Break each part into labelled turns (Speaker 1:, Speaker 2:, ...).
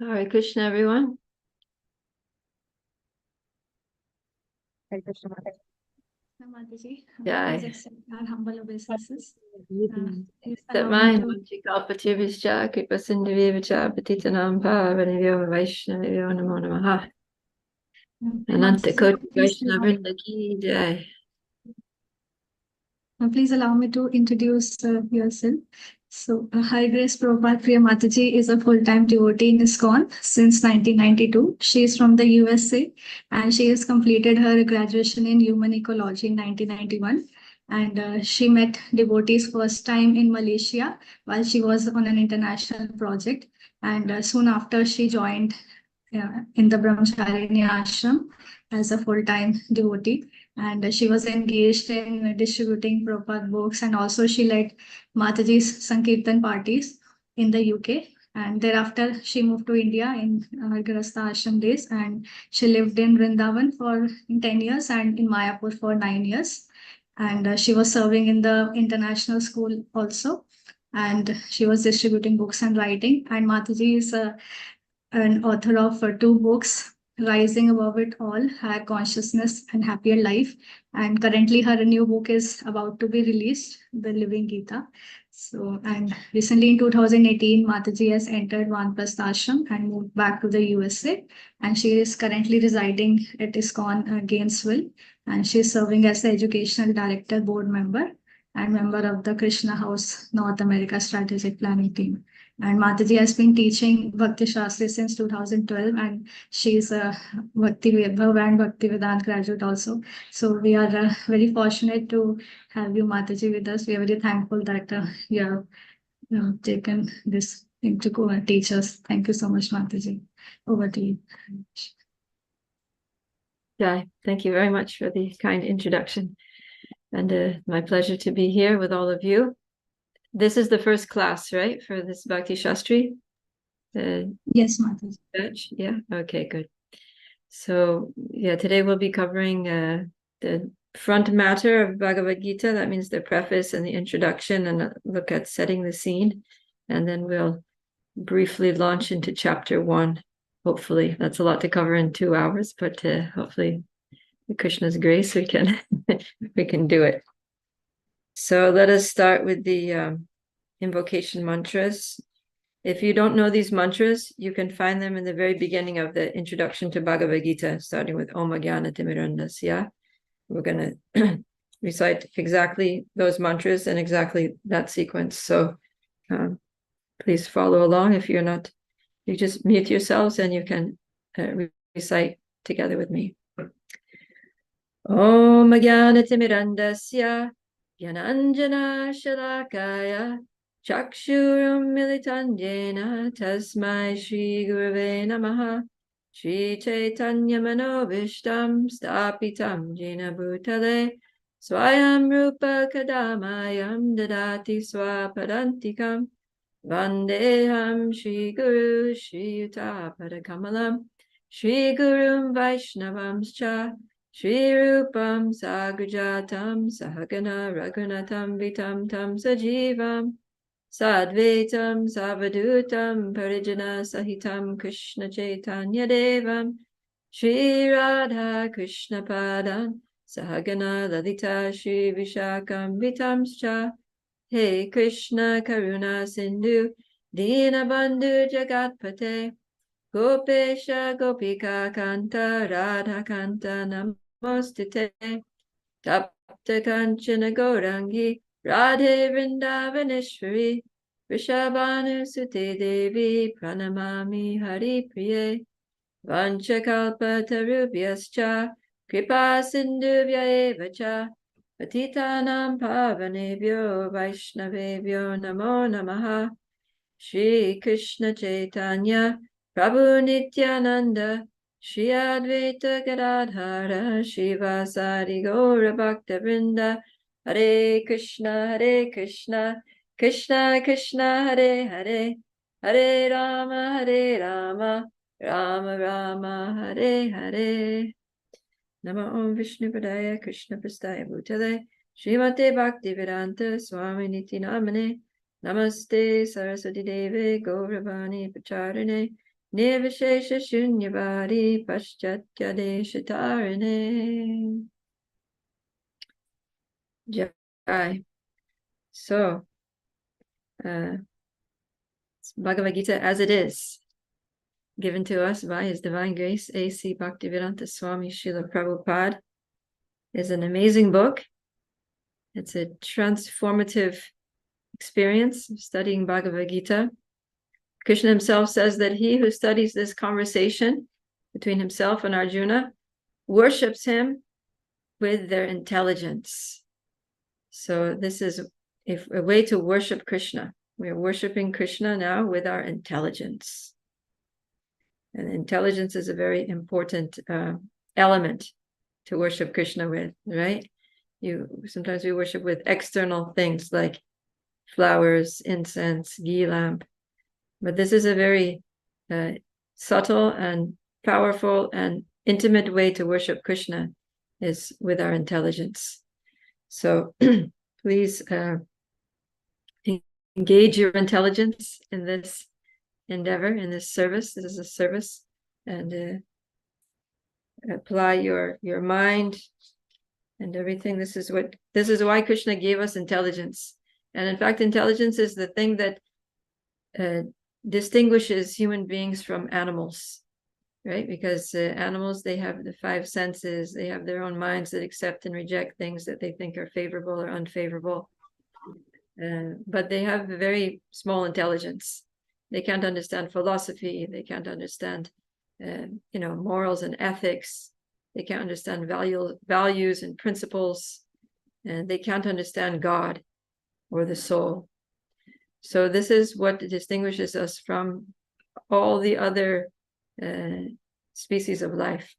Speaker 1: Hare Krishna, everyone.
Speaker 2: Hare Krishna.
Speaker 3: Mataji,
Speaker 1: Jai.
Speaker 3: please accept our humble obeisances. Please
Speaker 1: That
Speaker 3: allow
Speaker 1: my
Speaker 3: me to
Speaker 1: Manchikapativischa Kripasindivivacha Patitanam Pavanivyo Vaishnavyo Namo Namaha. Ananta
Speaker 3: Mataji,
Speaker 1: Koti
Speaker 3: please
Speaker 1: Vaishnavrinda Ki Jai.
Speaker 3: please allow me to introduce yourself. So, High Grace Prabhupada Priya Mataji is a full-time devotee in ISKCON since 1992. She is from the USA and she has completed her graduation in human ecology in 1991. And she met devotees first time in Malaysia while she was on an international project. And soon after, she joined in the Brahmacharini ashram as a full-time devotee. And she was engaged in distributing Prabhupada books, and also she led Mataji's Sankirtan parties in the UK. And thereafter, she moved to India in her Grasta ashram days, and she lived in Vrindavan for 10 years and in Mayapur for 9 years. And she was serving in the international school also. And she was distributing books and writing. And Mataji is an author of two books, Rising Above It All, Higher Consciousness and Happier Life. And currently her new book is about to be released, The Living Gita. So, and recently in 2018, Mataji has entered Vanprastha Ashram and moved back to the USA. And she is currently residing at ISKCON Gainesville. And she is serving as the Educational Director Board Member and member of the Krishna House North America Strategic Planning Team. And Mataji has been teaching Bhakti Shastri since 2012, and she's a Bhakti Vaibhav and Bhakti Vedant graduate also. So we are very fortunate to have you, Mataji, with us. We are very thankful that you have taken this thing to go and teach us. Thank you so much, Mataji. Over to you.
Speaker 1: Jai. Thank you very much for the kind introduction. And my pleasure to be here with all of you. This is the first class, right, for this Bhakti Shastri?
Speaker 3: Yes, Mataji.
Speaker 1: Batch? Yeah, okay, good. So, yeah, today we'll be covering the front matter of Bhagavad Gita. That means the preface and the introduction, and look at setting the scene. And then we'll briefly launch into chapter 1. Hopefully, that's a lot to cover in 2 hours, but hopefully, with Krishna's grace, we can we can do it. So let us start with the invocation mantras. If you don't know these mantras, you can find them in the very beginning of the introduction to Bhagavad Gita, starting with Om Jnana Timirandasya. We're going to recite exactly those mantras and exactly that sequence. So please follow along. If you're not, you just mute yourselves and you can recite together with me. Om Jnana Timirandasya Gyananjana Shalakaya Chakshuram Militandena Tasmai Shri Gurave Namaha Shri Chaitanya Manobishtam Stapitam Jena Bhutale Swayam Rupa Kadamayam Dadati Swapadantikam Vandeham Shri Guru Shri Yuta Padakamalam Shri Gurum Vaishnavamscha Shri Rupam Sagrajatam Sahagana Raghunatam Vitam Tam Sajivam Sadvaitam Savadutam Parijana Sahitam Krishna Chaitanya Devam Shri Radha Krishna Padan Sahagana Lalita Shri Vishakam Vitamscha Hey Krishna Karuna Sindhu Dinabandhu Jagatpate Gopesha Gopika Kanta Radha Kanta Namostite Tapta Kanchana Gaurangi Radhe Vrindavaneshwari Vrishabhanu Sute Devi Pranamami Hari Priye Vanchakalpa Tarubhyascha Kripa Sindhuvya Evacha Patitanam Pavanebhyo Vaishnavebhyo Namo Namaha Shri Krishna Chaitanya Prabhu Nityananda Shri Advaita Gadadhara Shivasari Gaura Bhakta Vrinda Hare Krishna Krishna Krishna Hare Hare Hare Rama Rama Rama Hare Hare Nama Om Vishnu Padaya Krishna Prastaya Bhutale Srimate Bhakti Vedanta Swami Niti Namane Namaste Saraswati Deve Gauravani Pacharane Nirvishesha Shunyavadi Paschatyadeshatarine. Jai. So, it's Bhagavad Gita as it is, given to us by His Divine Grace, A.C. Bhaktivedanta Swami Srila Prabhupada, is an amazing book. It's a transformative experience of studying Bhagavad Gita. Krishna himself says that he who studies this conversation between himself and Arjuna worships him with their intelligence. So this is a way to worship Krishna. We are worshiping Krishna now with our intelligence. And intelligence is a very important element to worship Krishna with, right? Sometimes we worship with external things like flowers, incense, ghee lamp. But this is a very subtle and powerful and intimate way to worship Krishna, is with our intelligence. So please engage your intelligence in this endeavor, in this service. This is a service, and apply your mind and everything. This is why Krishna gave us intelligence. And in fact, intelligence is the thing that distinguishes human beings from animals, right? Because animals, they have the five senses, they have their own minds that accept and reject things that they think are favorable or unfavorable. But they have a very small intelligence. They can't understand philosophy, they can't understand morals and ethics, they can't understand values and principles, and they can't understand God or the soul. So this is what distinguishes us from all the other species of life.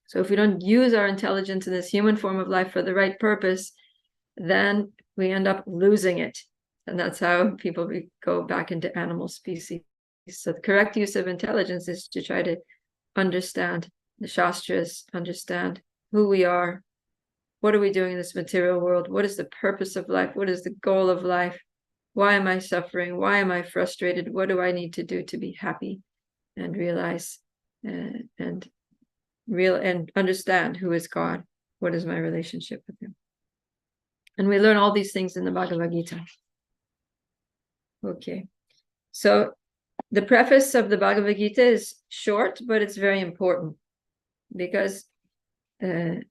Speaker 1: So if we don't use our intelligence in this human form of life for the right purpose, then we end up losing it. And that's how people go back into animal species. So the correct use of intelligence is to try to understand the Shastras, understand who we are, what are we doing in this material world, what is the purpose of life, what is the goal of life, why am I suffering, why am I frustrated, what do I need to do to be happy, and realize and understand who is God, what is my relationship with him. And we learn all these things in the Bhagavad Gita. Okay, so the preface of the Bhagavad Gita is short, but it's very important, because the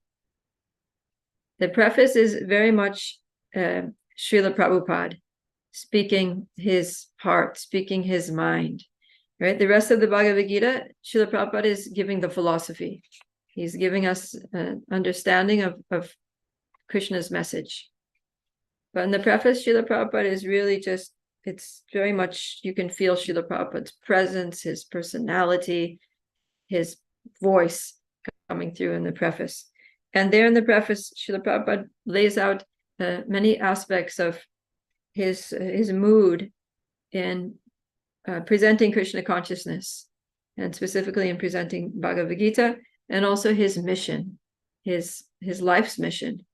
Speaker 1: preface is very much Srila Prabhupada speaking his heart, speaking his mind, right? The rest of the Bhagavad Gita, Srila Prabhupada is giving the philosophy. He's giving us an understanding of Krishna's message. But in the preface, Srila Prabhupada is really just, it's very much, you can feel Srila Prabhupada's presence, his personality, his voice coming through in the preface. And there in the preface, Srila Prabhupada lays out many aspects of his mood in presenting Krishna consciousness, and specifically in presenting Bhagavad Gita, and also his mission, his life's mission,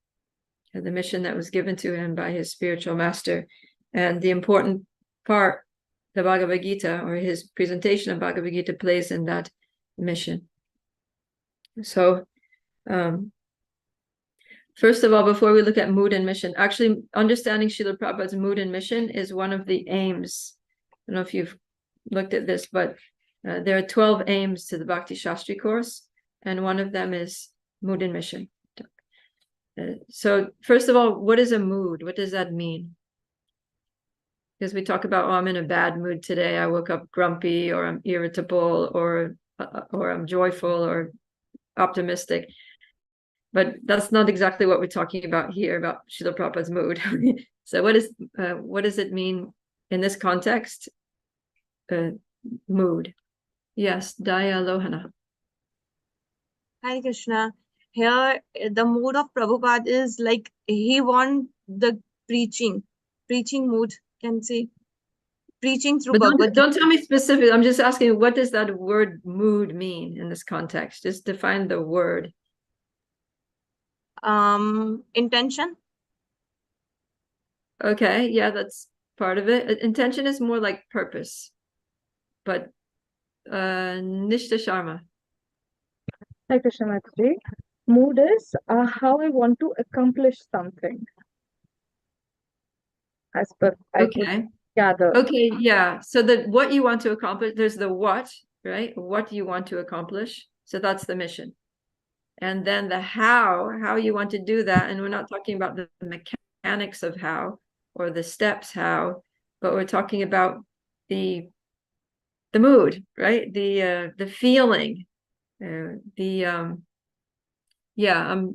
Speaker 1: the mission that was given to him by his spiritual master, and the important part the Bhagavad Gita, or his presentation of Bhagavad Gita, plays in that mission. So first of all, before we look at mood and mission, actually understanding Srila Prabhupada's mood and mission is one of the aims. I don't know if you've looked at this, but there are 12 aims to the Bhakti Shastri course, and one of them is mood and mission. So first of all, what is a mood? What does that mean? Because we talk about, oh, I'm in a bad mood today. I woke up grumpy, or I'm irritable, or I'm joyful or optimistic. But that's not exactly what we're talking about here, about Srila Prabhupada's mood. So what does it mean in this context? Mood. Yes, Daya Lohana.
Speaker 2: Hi Krishna. Here, the mood of Prabhupada is like he want the preaching mood, can say. Preaching through
Speaker 1: But
Speaker 2: Bhagavad
Speaker 1: don't tell me specific. I'm just asking, what does that word mood mean in this context? Just define the word.
Speaker 2: Intention.
Speaker 1: Okay, yeah, that's part of it. Intention is more like purpose, but Nishta Sharma.
Speaker 4: Hi, Krishna Mataji. Mood is how I want to accomplish something, as per I could
Speaker 1: Okay.
Speaker 4: gather.
Speaker 1: Okay, yeah. So the what you want to accomplish, there's the what, right? What you want to accomplish. So that's the mission. And then the how you want to do that. And we're not talking about the mechanics of how or the steps how, but we're talking about the mood, right? The feeling, yeah.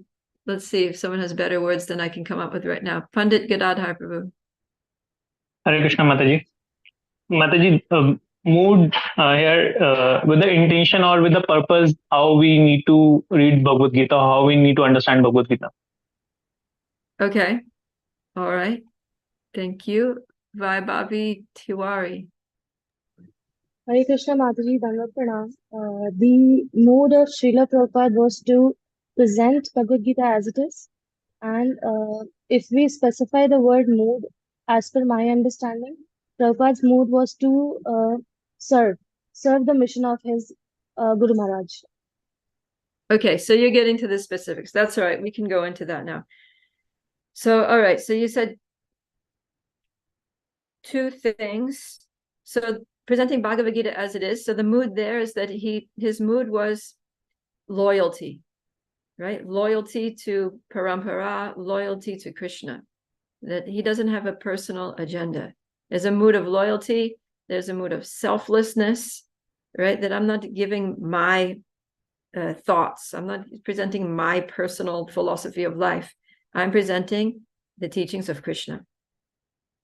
Speaker 1: Let's see if someone has better words than I can come up with right now. Pandit Gadadhar Prabhu.
Speaker 5: Hare Krishna Mataji. Mataji, mood here with the intention or with the purpose, how we need to read Bhagavad Gita, how we need to understand Bhagavad Gita.
Speaker 1: Okay. All right. Thank you. Vaibhavi Tiwari.
Speaker 6: Hare Krishna Mataji, Dandavat Pranam. The mode of Srila Prabhupada was to present Bhagavad Gita as it is. And if we specify the word mood, as per my understanding, Prabhupada's mood was to serve the mission of his Guru Maharaj.
Speaker 1: Okay, so you're getting to the specifics. That's all right. We can go into that now. So, all right. So you said two things. So presenting Bhagavad Gita as it is. So the mood there is that his mood was loyalty, right? Loyalty to Parampara, loyalty to Krishna. That he doesn't have a personal agenda. There's a mood of loyalty. There's a mood of selflessness, right? That I'm not giving my thoughts. I'm not presenting my personal philosophy of life. I'm presenting the teachings of Krishna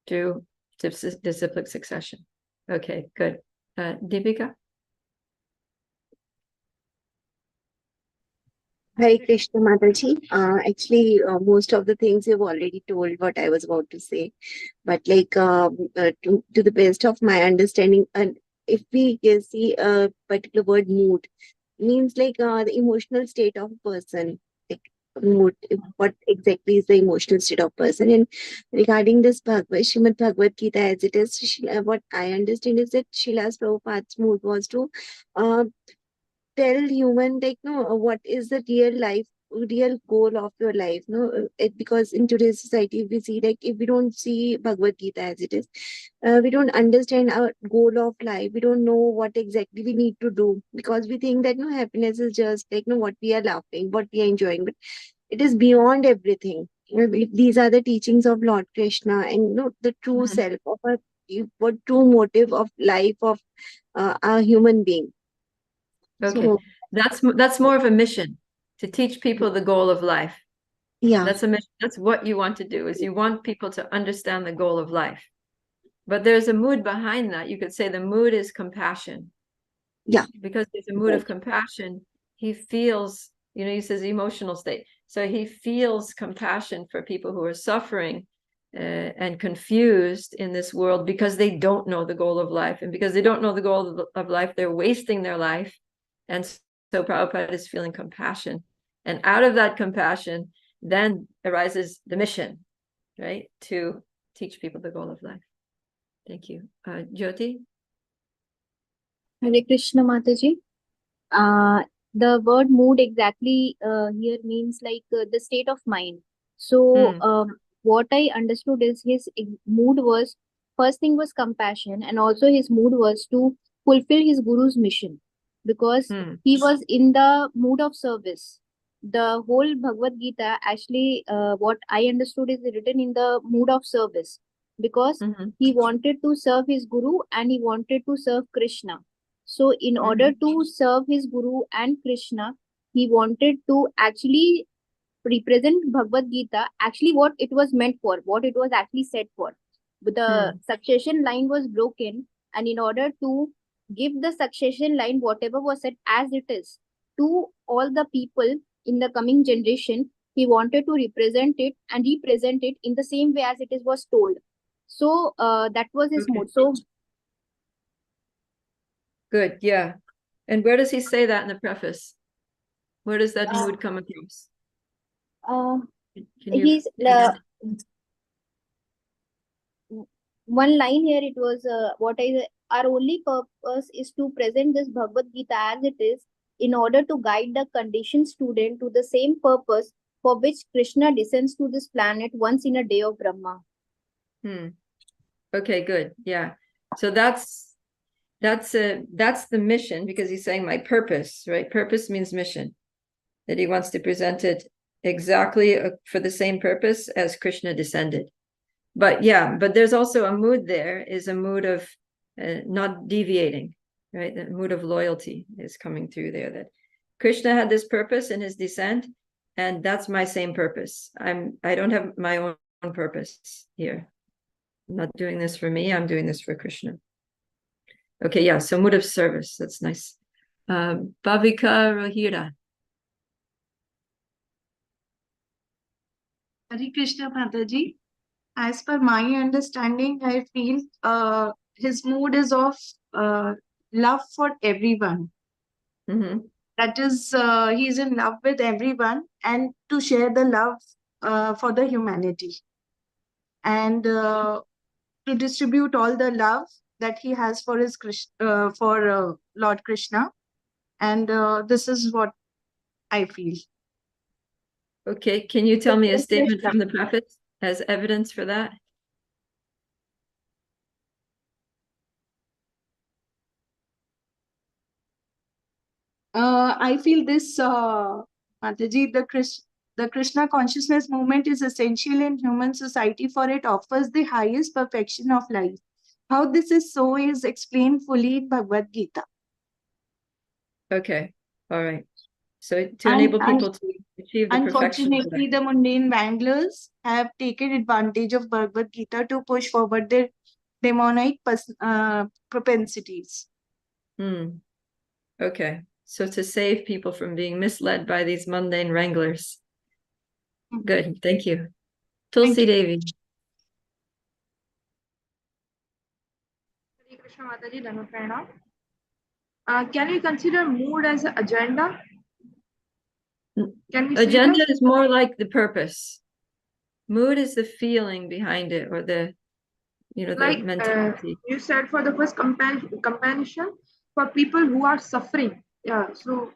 Speaker 1: through disciplic succession. Okay, good. Deepika?
Speaker 7: Hare Krishna Mataji. Actually, most of the things you've already told what I was about to say. But to the best of my understanding, and if we can see a particular word mood, means the emotional state of a person. Like mood, what exactly is the emotional state of person? And regarding this Srimad Bhagavad Gita as it is, what I understand is that Srilas Prabhupada's mood was to tell human what is the real goal of your life, because in today's society we see if we don't see Bhagavad Gita as it is, we don't understand our goal of life. We don't know what exactly we need to do, because we think that happiness is just what we are laughing, what we are enjoying, but it is beyond everything. These are the teachings of Lord Krishna, and the true self of what true motive of life of a human being.
Speaker 1: Okay,
Speaker 7: So,
Speaker 1: that's more of a mission, to teach people the goal of life.
Speaker 7: yeah,
Speaker 1: That's a mission. That's what you want to do, is you want people to understand the goal of life. But there's a mood behind that. You could say the mood is compassion.
Speaker 7: yeah,
Speaker 1: Because there's a mood of compassion. He feels, he says emotional state. So he feels compassion for people who are suffering and confused in this world because they don't know the goal of life. And because they don't know the goal of life, they're wasting their life. And so Prabhupada is feeling compassion. And out of that compassion, then arises the mission, right? To teach people the goal of life. Thank you. Jyoti?
Speaker 8: Hare Krishna Mataji. The word mood exactly here means the state of mind. So what I understood is his mood was, first thing was compassion, and also his mood was to fulfill his guru's mission, because he was in the mood of service. The whole Bhagavad Gita actually, what I understood, is written in the mood of service, because he wanted to serve his guru and he wanted to serve Krishna. So in order to serve his guru and Krishna, he wanted to actually represent Bhagavad Gita, actually what it was meant for, what it was actually said for. But the succession line was broken, and in order to give the succession line, whatever was said as it is, to all the people in the coming generation, he wanted to represent it and represent it in the same way as it was told. So that was his mood. So
Speaker 1: good, yeah. And where does he say that in the preface? Where does that mood come across?
Speaker 8: he's one line here, it was our only purpose is to present this Bhagavad Gita as it is in order to guide the conditioned student to the same purpose for which Krishna descends to this planet once in a day of Brahma.
Speaker 1: Okay, good. Yeah. So that's the mission, because he's saying my purpose, right? Purpose means mission, that he wants to present it exactly for the same purpose as Krishna descended. But yeah, but there's also a mood there, is a mood of not deviating, right? The mood of loyalty is coming through there, that Krishna had this purpose in his descent, and that's my same purpose. I don't have my own purpose here. I'm not doing this for me, I'm doing this for Krishna. Okay, yeah, so mood of service, that's nice. Bhavika Rohira.
Speaker 9: Hare Krishna Mataji. As per my understanding, I feel his mood is of love for everyone. That is, he's in love with everyone and to share the love for the humanity. And to distribute all the love that he has for his Lord Krishna. And this is what I feel.
Speaker 1: Okay, can you tell me a statement from the Preface as evidence for that?
Speaker 9: I feel this, Mataji, the Krishna consciousness movement is essential in human society, for it offers the highest perfection of life. How this is so is explained fully in Bhagavad Gita.
Speaker 1: Okay, all right. So to enable people to achieve the perfection.
Speaker 9: Unfortunately, the mundane wanglers have taken advantage of Bhagavad Gita to push forward their demonic propensities.
Speaker 1: Okay, so to save people from being misled by these mundane wranglers. Good, thank you. Tulsi Devi.
Speaker 2: Hare Krishna Mataji, Dhanapranam. Can we consider mood as an agenda? Can we say
Speaker 1: Agenda
Speaker 2: that?
Speaker 1: is more like the purpose. Mood is the feeling behind it, or the, the mentality.
Speaker 2: You said for the first compassion for people who are suffering. Yeah, so.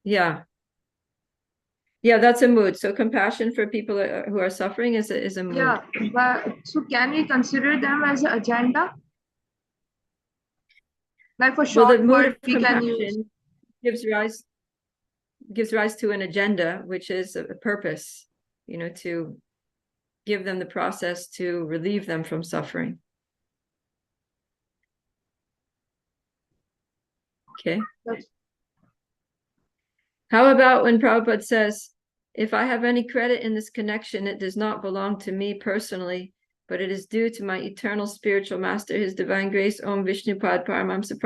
Speaker 1: Yeah, that's a mood. So compassion for people who are suffering is a mood.
Speaker 2: Yeah, but so can we consider them as an agenda? Like for short,
Speaker 1: the mood of
Speaker 2: we can use.
Speaker 1: compassion gives rise to an agenda, which is a purpose, to give them the process to relieve them from suffering. Okay. How about when Prabhupada says, if I have any credit in this connection, it does not belong to me personally, but it is due to my eternal spiritual master, his divine grace, Om Vishnupad Paramamsa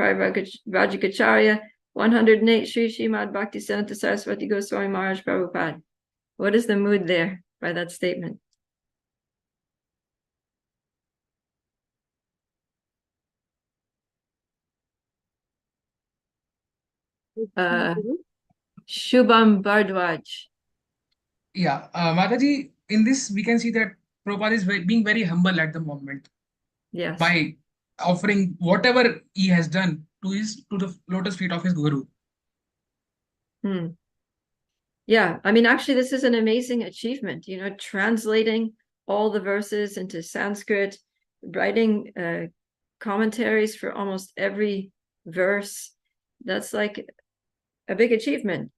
Speaker 1: Rajagacharya, 108 Sri Srimad Bhakti Siddhanta Saraswati Goswami Maharaj Prabhupada. What is the mood there by that statement? Shubham Bhardwaj.
Speaker 10: Yeah, Mataji, in this we can see that Prabhupada is being very humble at the moment.
Speaker 1: Yes.
Speaker 10: By offering whatever he has done to the lotus feet of his Guru.
Speaker 1: Yeah, I mean, actually, this is an amazing achievement, translating all the verses into Sanskrit, writing commentaries for almost every verse. That's like a big achievement.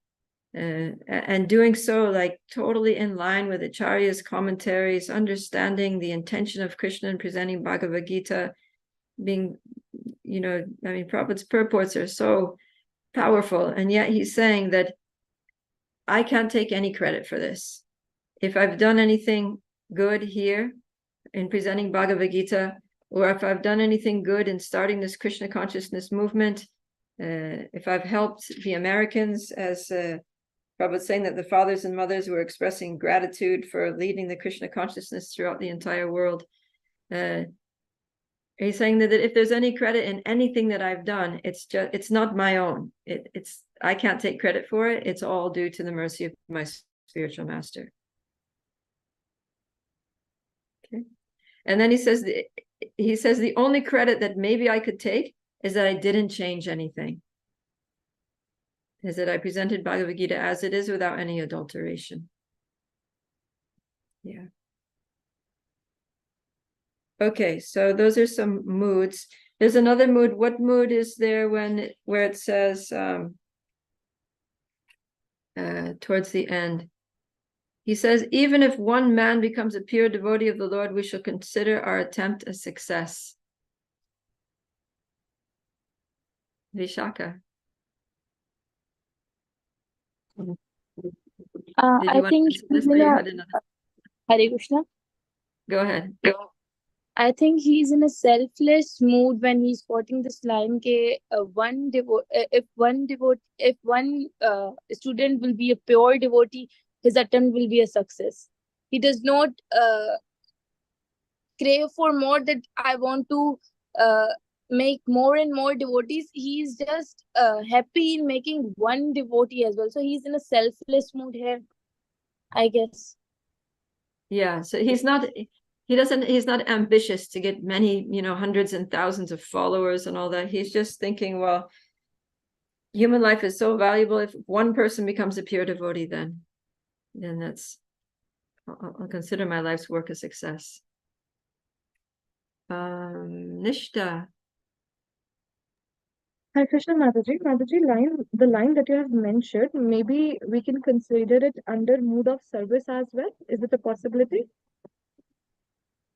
Speaker 1: And doing so like totally in line with Acharya's commentaries, understanding the intention of Krishna and presenting Bhagavad Gita, being, Prabhupada's purports are so powerful. And yet he's saying that I can't take any credit for this. If I've done anything good here in presenting Bhagavad Gita, or if I've done anything good in starting this Krishna consciousness movement, if I've helped the Americans, as Prabhupada saying that the fathers and mothers were expressing gratitude for leading the Krishna consciousness throughout the entire world. He's saying that if there's any credit in anything that I've done, it's not my own. I can't take credit for it. It's all due to the mercy of my spiritual master. Okay. And then he says the only credit that maybe I could take is that I didn't change anything. Is that I presented Bhagavad Gita as it is without any adulteration. Yeah. Okay, so those are some moods. There's another mood. What mood is there where it says towards the end? He says, even if one man becomes a pure devotee of the Lord, we shall consider our attempt a success. Vishaka. Did
Speaker 6: I
Speaker 1: you want
Speaker 6: think
Speaker 1: to answer this
Speaker 6: he's
Speaker 1: or
Speaker 6: in
Speaker 1: you
Speaker 6: a
Speaker 1: had another?
Speaker 6: Hare Krishna.
Speaker 1: Go ahead.
Speaker 6: I think he's in a selfless mood when he's quoting this line ke, if one student will be a pure devotee, his attempt will be a success. He does not crave for more, that I want to make more and more devotees. He's just happy in making one devotee as well. So he's in a selfless mood here, I guess.
Speaker 1: Yeah, so he's not ambitious to get many, hundreds and thousands of followers and all that. He's just thinking, well, human life is so valuable. If one person becomes a pure devotee, then I'll consider my life's work a success. Nishta.
Speaker 4: Hare Krishna Mataji. Mataji, the line that you have mentioned, maybe we can consider it under mood of service as well. Is it a possibility?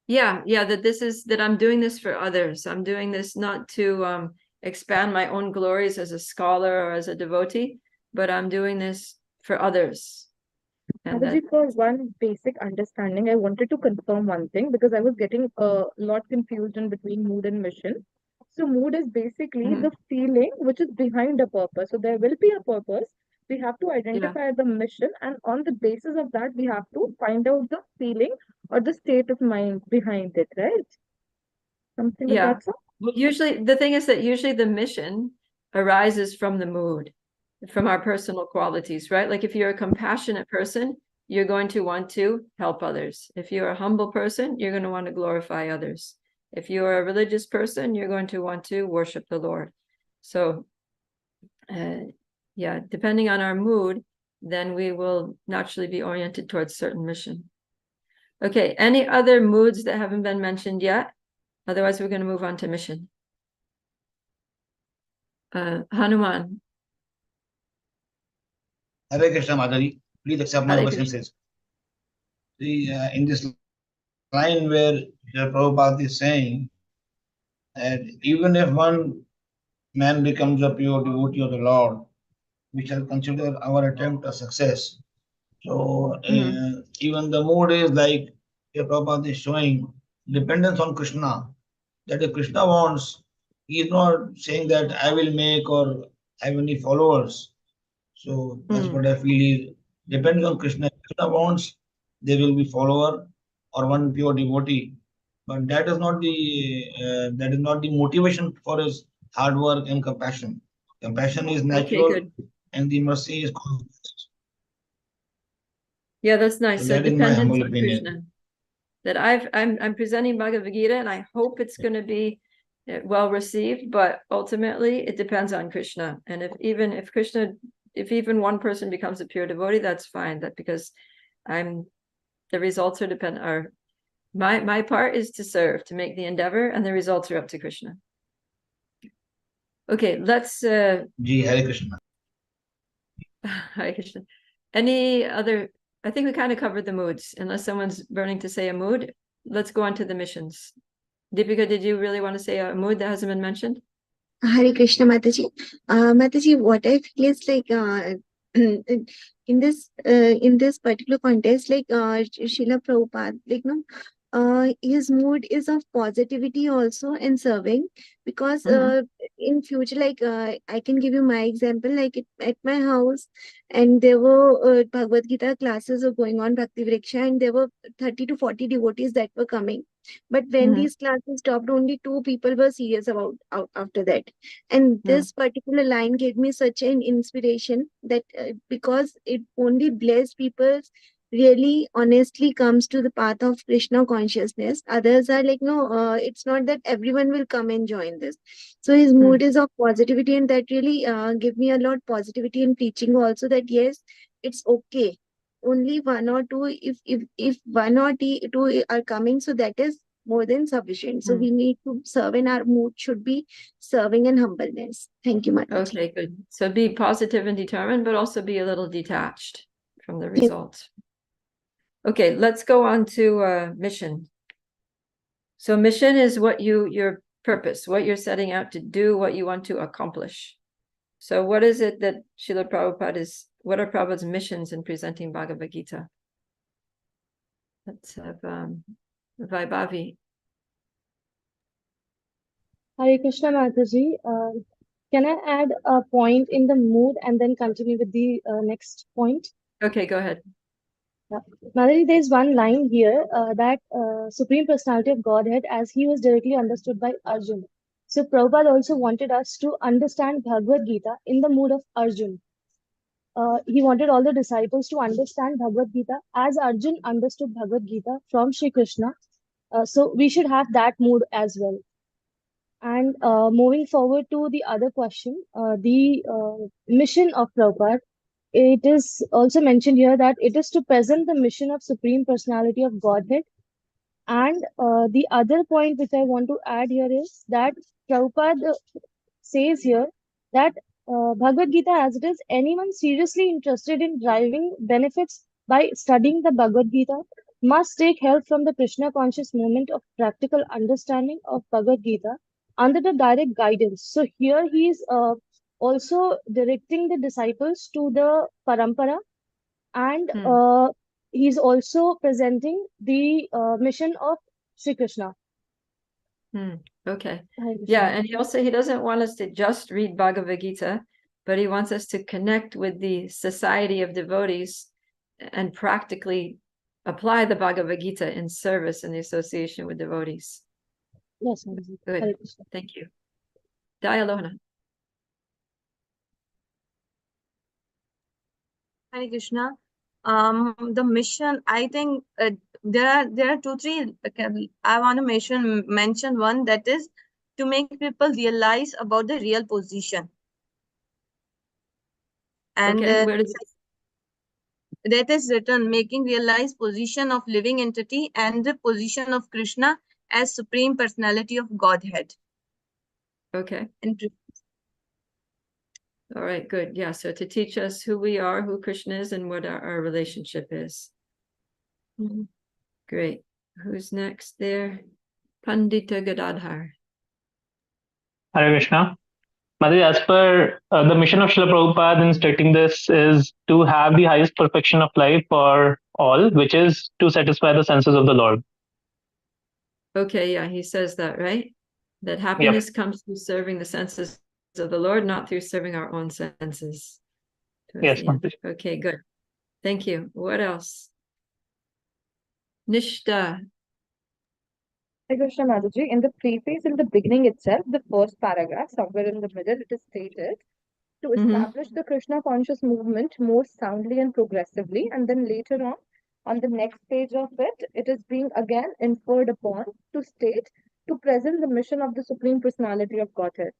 Speaker 1: Yeah, that I'm doing this for others. I'm doing this not to expand my own glories as a scholar or as a devotee, but I'm doing this for others. And
Speaker 4: Mataji, for one basic understanding, I wanted to confirm one thing because I was getting a lot confused in between mood and mission. So mood is basically the feeling which is behind a purpose. So there will be a purpose. We have to identify the mission, and on the basis of that, we have to find out the feeling or the state of mind behind it, right? Something of that sort.
Speaker 1: Usually the thing is that usually the mission arises from the mood, from our personal qualities, right? Like if you're a compassionate person, you're going to want to help others. If you're a humble person, you're going to want to glorify others. If you're a religious person, you're going to want to worship the Lord. So, depending on our mood, then we will naturally be oriented towards certain mission. Okay, any other moods that haven't been mentioned yet? Otherwise, we're going to move on to mission. Hanuman.
Speaker 11: Hare Krishna Mataji, please accept my obeisances. See, in this line where Prabhupada is saying that even if one man becomes a pure devotee of the Lord, we shall consider our attempt a success. So even the mood is like Prabhupada is showing dependence on Krishna. That if Krishna wants, he is not saying that I will make or have any followers. So that's what I feel is depends on Krishna. If Krishna wants, there will be follower or one pure devotee. But that is not the motivation for his hard work and compassion. Compassion is natural, and the mercy is constant.
Speaker 1: Yeah, that's nice.
Speaker 11: So that is my humble opinion.
Speaker 1: Krishna. That I'm presenting Bhagavad Gita, and I hope it's going to be well received. But ultimately, it depends on Krishna. And if even one person becomes a pure devotee, that's fine. That because the results are my part is to serve, to make the endeavor, and the results are up to Krishna. Okay, let's.
Speaker 11: Hare Krishna.
Speaker 1: Hare Krishna. Any other? I think we kind of covered the moods. Unless someone's burning to say a mood, let's go on to the missions. Deepika, did you really want to say a mood that hasn't been mentioned?
Speaker 7: Hare Krishna Mataji. Mataji, what I feel is like in this particular context, like Srila Prabhupada, like his mood is of positivity also in serving, because in future, like I can give you my example, like at my house, and there were Bhagavad Gita classes were going on, Bhakti Vriksha, and there were 30 to 40 devotees that were coming. But when these classes stopped, only 2 people were serious about after that. And this particular line gave me such an inspiration that because it only blessed people's really honestly comes to the path of Krishna consciousness. Others are like, no, it's not that everyone will come and join this. So his mood is of positivity, and that really give me a lot positivity in teaching also, that yes, it's okay. Only one or two, if one or two are coming, so that is more than sufficient. So we need to serve, and our mood should be serving and humbleness. Thank you, Mataji.
Speaker 1: Okay, good. So be positive and determined, but also be a little detached from the
Speaker 7: Yes.
Speaker 1: result. Okay, let's go on to mission. So mission is what your purpose, what you're setting out to do, what you want to accomplish. So what is it that Srila Prabhupada what are Prabhupada's missions in presenting Bhagavad Gita? Let's have Vaibhavi.
Speaker 6: Hare Krishna Mataji. Can I add a point in the mood and then continue with the next point?
Speaker 1: Okay, go ahead.
Speaker 6: Mataji, there's one line here that Supreme Personality of Godhead, as he was directly understood by Arjun. So Prabhupada also wanted us to understand Bhagavad Gita in the mood of Arjun. He wanted all the disciples to understand Bhagavad Gita as Arjun understood Bhagavad Gita from Sri Krishna. So we should have that mood as well. And moving forward to the other question, the mission of Prabhupada, it is also mentioned here that it is to present the mission of Supreme Personality of Godhead. And the other point which I want to add here is that Prabhupada says here that Bhagavad Gita as it is, anyone seriously interested in deriving benefits by studying the Bhagavad Gita must take help from the Krishna conscious movement of practical understanding of Bhagavad Gita under the direct guidance. So here he is also directing the disciples to the parampara, and he's also presenting the mission of Sri Krishna.
Speaker 1: Okay. Yeah, and he doesn't want us to just read Bhagavad Gita, but he wants us to connect with the society of devotees and practically apply the Bhagavad Gita in service in the association with devotees.
Speaker 6: Yes,
Speaker 1: good. Thank you. Dayalohana.
Speaker 2: Hare Krishna. The mission, I think there are two, three. I want to mention one, that is to make people realize about the real position. And
Speaker 1: okay, where does
Speaker 2: that is written, making realize position of living entity and the position of Krishna as Supreme Personality of Godhead.
Speaker 1: Okay. All right, good. Yeah, so to teach us who we are, who Krishna is, and what our relationship is. Great. Who's next there? Pandita Gadadhar.
Speaker 5: Hare Krishna. Mataji, as per the mission of Srila Prabhupada in stating this is to have the highest perfection of life for all, which is to satisfy the senses of the Lord.
Speaker 1: Okay, yeah, he says that, right? That happiness comes through serving the senses of the Lord, not through serving our own senses.
Speaker 5: Yes,
Speaker 1: okay, good. Thank you. What else? Nishta.
Speaker 4: Hare Krishna Mataji, in the preface, in the beginning itself, the first paragraph, somewhere in the middle, it is stated to establish the Krishna conscious movement more soundly and progressively, and then later on the next page of it, it is being again inferred upon to state to present the mission of the Supreme Personality of Godhead.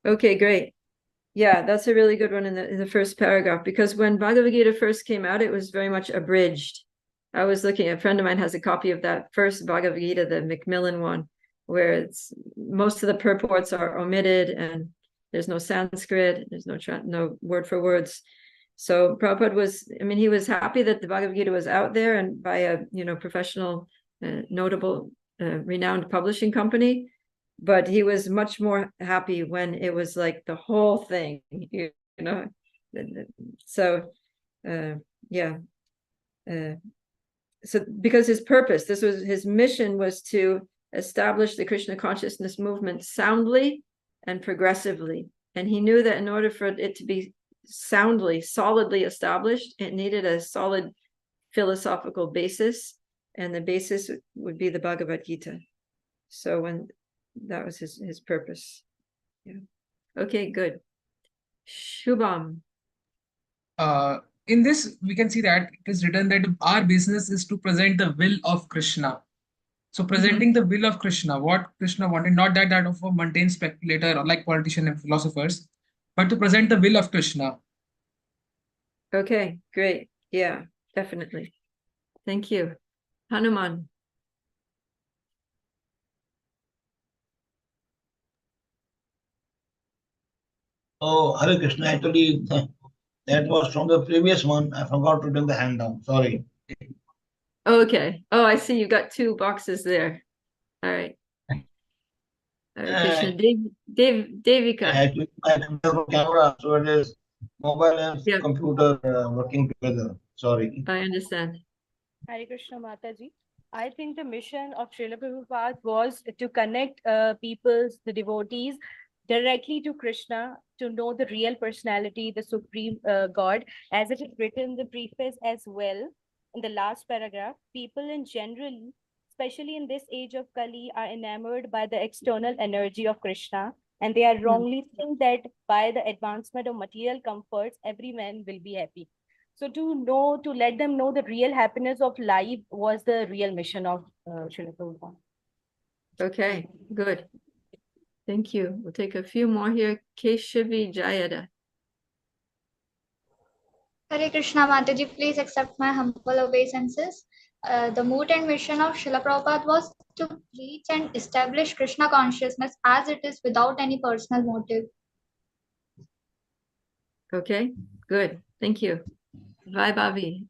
Speaker 1: Okay, great. Yeah, that's a really good one in the first paragraph, because when Bhagavad Gita first came out, it was very much abridged. I was looking, a friend of mine has a copy of that first Bhagavad Gita, the Macmillan one, where most of the purports are omitted and there's no Sanskrit, there's no word for words. So Prabhupada he was happy that the Bhagavad Gita was out there and by a professional, notable, renowned publishing company. But he was much more happy when it was like the whole thing, So, so because his mission was to establish the Krishna consciousness movement soundly and progressively. And he knew that in order for it to be soundly, solidly established, it needed a solid philosophical basis. And the basis would be the Bhagavad Gita. So that was his purpose. Yeah. Okay, good. Shubham.
Speaker 10: in this, we can see that it is written that our business is to present the will of Krishna. So presenting the will of Krishna, what Krishna wanted, not that of a mundane speculator or like politician and philosophers, but to present the will of Krishna.
Speaker 1: Okay, great. Yeah, definitely. Thank you. Hanuman.
Speaker 11: Oh, Hare Krishna, actually, that was from the previous one. I forgot to turn the hand down. Sorry.
Speaker 1: Okay. Oh, I see. You got two boxes there. All right. Hare Krishna. Devika.
Speaker 11: Actually, I have a camera, so it is mobile and
Speaker 1: Yeah,
Speaker 11: computer working together. Sorry.
Speaker 1: I understand.
Speaker 12: Hare Krishna Mataji. I think the mission of Srila Prabhupada was to connect the devotees, directly to Krishna, to know the real personality, the supreme God, as it is written in the preface as well. In the last paragraph, people in general, especially in this age of Kali, are enamored by the external energy of Krishna, and they are wrongly think that by the advancement of material comforts, every man will be happy. So to let them know the real happiness of life was the real mission of Srila Prabhupada.
Speaker 1: Okay, good. Thank you. We'll take a few more here. Keshavi Jayada.
Speaker 13: Hare Krishna Mataji, please accept my humble obeisances. The mood and mission of Srila Prabhupada was to preach and establish Krishna consciousness as it is without any personal motive.
Speaker 1: Okay, good. Thank you. Vaibhavi.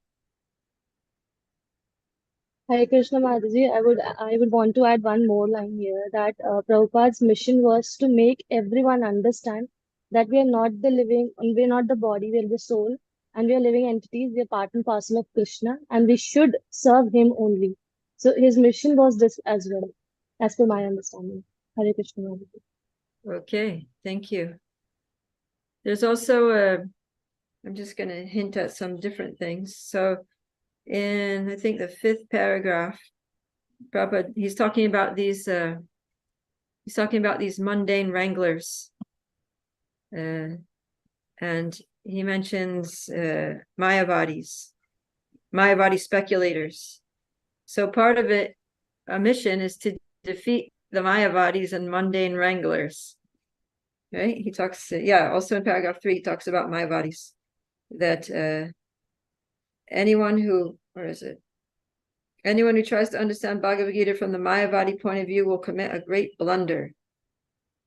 Speaker 6: Hare Krishna Mataji, I would want to add one more line here that Prabhupada's mission was to make everyone understand that we are not the living, we are not the body, we are the soul, and we are living entities. We are part and parcel of Krishna, and we should serve him only. So his mission was this as well, as per my understanding. Hare Krishna Mataji.
Speaker 1: Okay, thank you. There's also I'm just going to hint at some different things. So in, I think, the 5th paragraph, Prabhupada, he's talking about these mundane wranglers. And he mentions Mayavadis, Mayavadi speculators. So part of it, a mission, is to defeat the Mayavadis and mundane wranglers. Right? He talks, also in paragraph 3, he talks about Mayavadis, that anyone who tries to understand Bhagavad Gita from the Mayavadi point of view will commit a great blunder.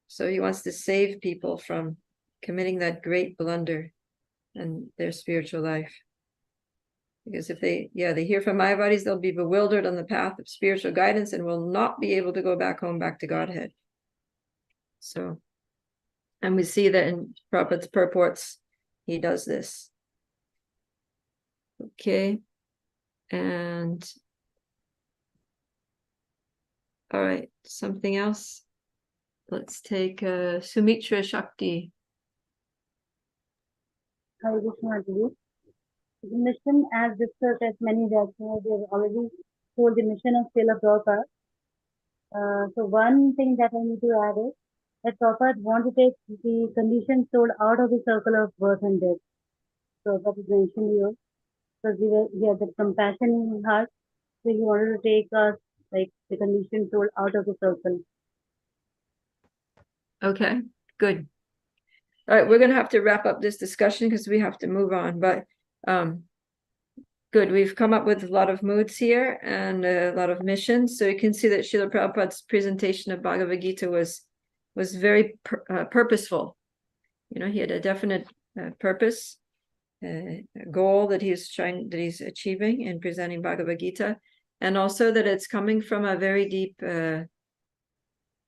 Speaker 1: So he wants to save people from committing that great blunder in their spiritual life. Because if they hear from Mayavadis, they'll be bewildered on the path of spiritual guidance and will not be able to go back home, back to Godhead. So, and we see that in Prabhupada's purports, he does this. Okay. And all right, something else. Let's take Sumitra Shakti.
Speaker 14: Hare Krishna Mataji. The mission, as discussed as many Vyasas, we have already told the mission of Srila Prabhupada. So one thing that I need to add is that Prabhupada want to take the conditioned soul out of the circle of birth and death. So that is mentioned here. Because he had the compassion in his heart, so he wanted to take us, like the conditioned soul, out of the circle.
Speaker 1: Okay, good. All right, we're going to have to wrap up this discussion because we have to move on. But good, we've come up with a lot of moods here and a lot of missions. So you can see that Srila Prabhupada's presentation of Bhagavad Gita was very purposeful. You know, he had a definite purpose, a goal that he's achieving in presenting Bhagavad Gita, and also that it's coming from a very deep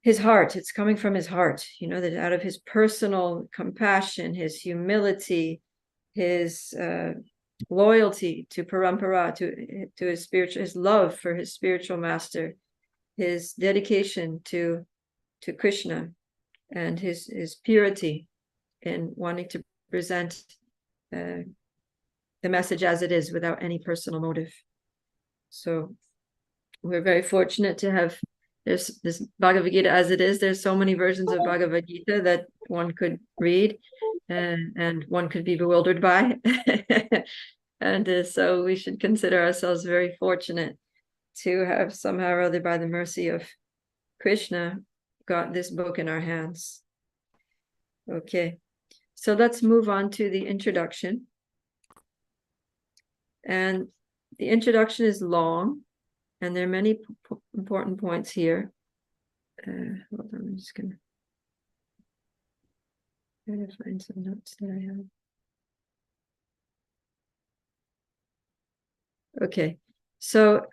Speaker 1: his heart. It's coming from his heart, you know, that out of his personal compassion, his humility, his loyalty to Parampara, to his spiritual, his love for his spiritual master, his dedication to Krishna, and his purity in wanting to present the message as it is without any personal motive. So we're very fortunate to have this Bhagavad Gita as it is. There's so many versions of Bhagavad Gita that one could read and one could be bewildered by. And so we should consider ourselves very fortunate to have somehow or other, by the mercy of Krishna, got this book in our hands. Okay, so let's move on to the introduction. And the introduction is long, and there are many important points here. Hold on, I'm just gonna try to find some notes that I have. Okay, so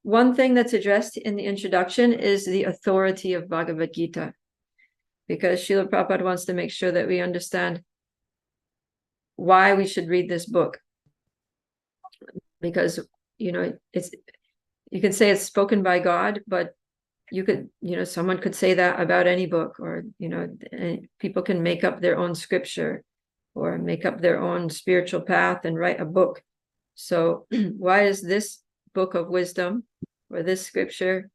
Speaker 1: one thing that's addressed in the introduction is the authority of Bhagavad Gita, because Srila Prabhupada wants to make sure that we understand why we should read this book. Because, you know, you can say it's spoken by God, but you could, you know, someone could say that about any book, or, you know, people can make up their own scripture or make up their own spiritual path and write a book. So why is this book of wisdom or this scripture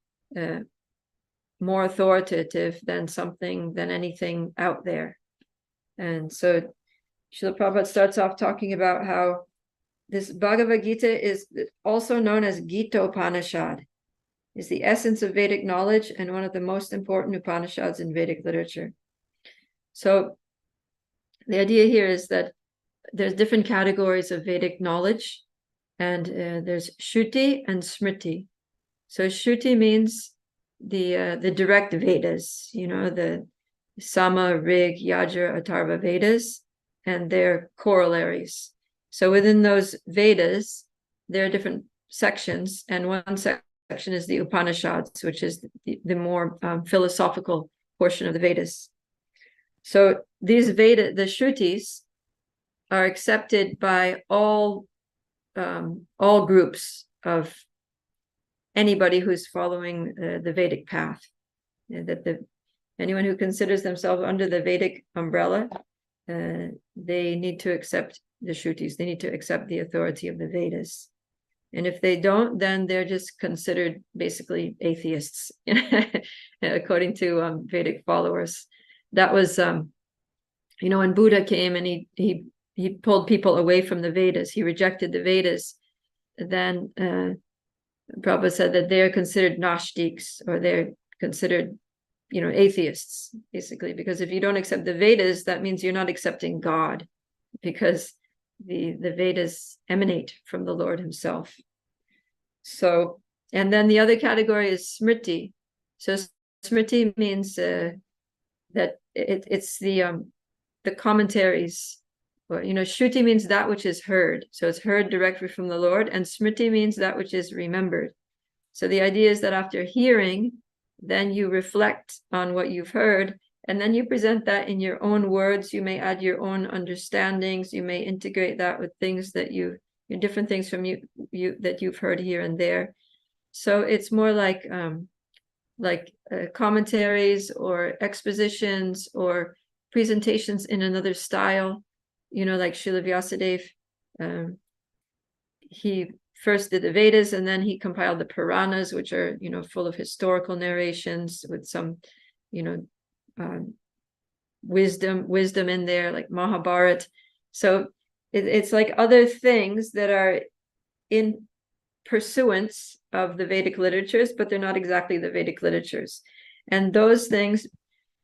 Speaker 1: more authoritative than anything out there? And so Srila Prabhupada starts off talking about how this Bhagavad Gita is also known as Gita Upanishad, is the essence of Vedic knowledge and one of the most important Upanishads in Vedic literature. So the idea here is that there's different categories of Vedic knowledge, and there's Shruti and Smriti. So Shruti means the direct Vedas, you know, the Sama, Rig, Yajur, Atharva Vedas, and their corollaries. So within those Vedas, there are different sections, and one section is the Upanishads, which is the more philosophical portion of the Vedas. So these the Shrutis are accepted by all groups of anybody who's following the Vedic path. Anyone who considers themselves under the Vedic umbrella, they need to accept the Shrutis. They need to accept the authority of the Vedas. And if they don't, then they're just considered basically atheists, according to Vedic followers. That was, you know, when Buddha came and he pulled people away from the Vedas, he rejected the Vedas, then Prabhupada said that they're considered Gnostics, or they're considered, you know, atheists, basically, because if you don't accept the Vedas, that means you're not accepting God, because the Vedas emanate from the Lord himself. So, and then the other category is Smriti. So Smriti means that it's the commentaries, or, you know, Shruti means that which is heard. So it's heard directly from the Lord, and Smriti means that which is remembered. So the idea is that after hearing, then you reflect on what you've heard, and then you present that in your own words. You may add your own understandings. You may integrate that with things that different things from you that you've heard here and there. So it's more like commentaries or expositions or presentations in another style. You know, like Srila Vyasadeva, he first did the Vedas, and then he compiled the Puranas, which are, you know, full of historical narrations with some, you know, wisdom in there, like Mahabharata. So it's like other things that are in pursuance of the Vedic literatures, but they're not exactly the Vedic literatures. And those things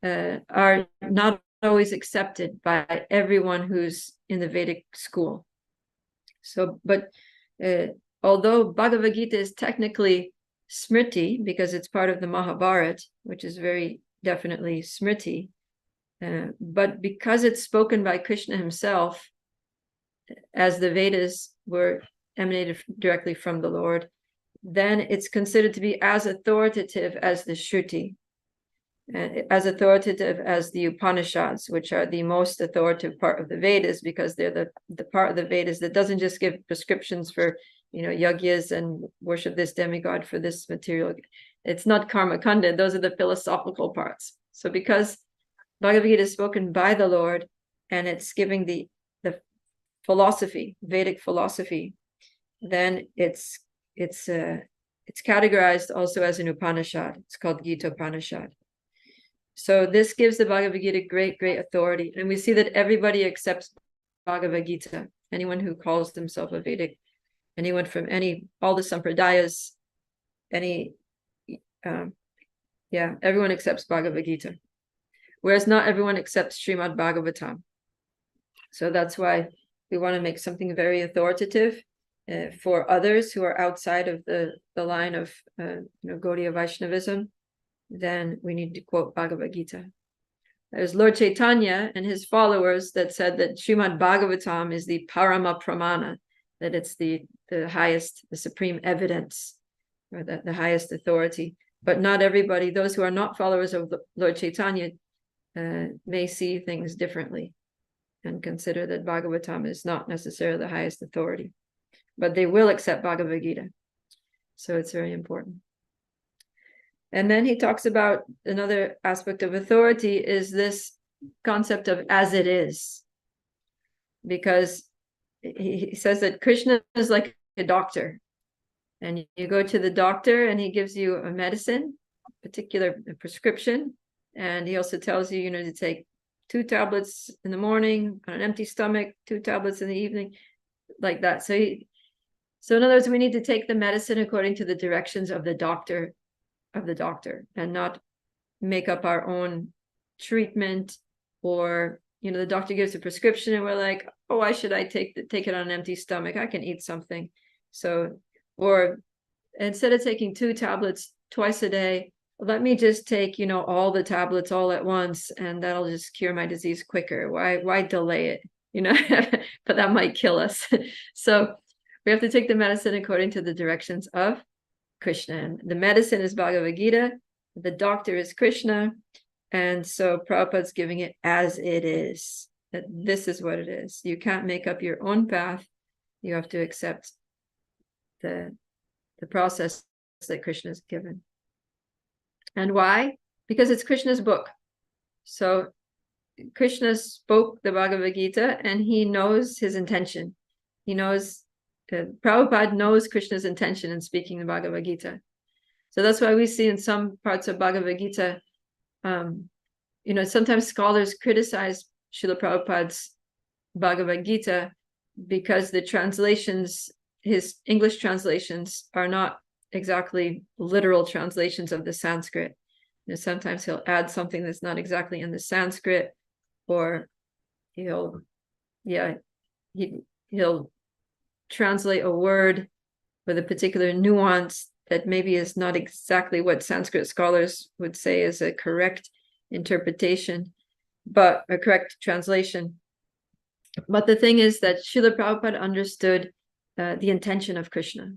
Speaker 1: are not always accepted by everyone who's in the Vedic school. So, but although Bhagavad Gita is technically Smriti, because it's part of the Mahabharata, which is very definitely Smriti, but because it's spoken by Krishna himself, as the Vedas were emanated directly from the Lord, then it's considered to be as authoritative as the Shruti, as authoritative as the Upanishads, which are the most authoritative part of the Vedas, because they're the part of the Vedas that doesn't just give prescriptions for, you know, yagyas and worship this demigod for this material. It's not karma kanda. Those are the philosophical parts. So because Bhagavad Gita is spoken by the Lord, and it's giving the philosophy, Vedic philosophy, then it's categorized also as an Upanishad. It's called Gita Upanishad. So this gives the Bhagavad Gita great authority, and we see that everybody accepts Bhagavad Gita, anyone who calls themselves a Vedic, anyone from all the sampradayas, everyone accepts Bhagavad Gita, whereas not everyone accepts Srimad Bhagavatam. So that's why we want to make something very authoritative for others who are outside of the line of Gaudiya Vaishnavism. Then we need to quote Bhagavad Gita. There's Lord Chaitanya and his followers that said that Srimad Bhagavatam is the Parama Pramana, that it's the highest, the supreme evidence, or the highest authority. But not everybody, those who are not followers of Lord Chaitanya, may see things differently and consider that Bhagavatam is not necessarily the highest authority. But they will accept Bhagavad Gita. So it's very important. And then he talks about another aspect of authority is this concept of as it is. Because he says that Krishna is like a doctor. And you go to the doctor and he gives you a medicine, a particular prescription. And he also tells you, to take 2 tablets in the morning on an empty stomach, 2 tablets in the evening, like that. So in other words, we need to take the medicine according to the directions of the doctor, and not make up our own treatment. Or, the doctor gives a prescription and we're like, oh, why should I take it on an empty stomach? I can eat something. So, or instead of taking 2 tablets twice a day, let me just take, all the tablets all at once, and that'll just cure my disease quicker. Why delay it? But that might kill us. So we have to take the medicine according to the directions of Krishna. And the medicine is Bhagavad Gita. The doctor is Krishna. And so Prabhupada's giving it as it is, that this is what it is. You can't make up your own path. You have to accept the process that Krishna has given. And why? Because it's Krishna's book. So Krishna spoke the Bhagavad Gita and he knows his intention. He knows, Prabhupada knows Krishna's intention in speaking the Bhagavad Gita. So that's why we see in some parts of Bhagavad Gita, sometimes scholars criticize Srila Prabhupada's Bhagavad Gita because the translations, his English translations, are not exactly literal translations of the Sanskrit. Sometimes he'll add something that's not exactly in the Sanskrit, or he'll translate a word with a particular nuance that maybe is not exactly what Sanskrit scholars would say is a correct interpretation, but a correct translation. But the thing is that Srila Prabhupada understood the intention of Krishna.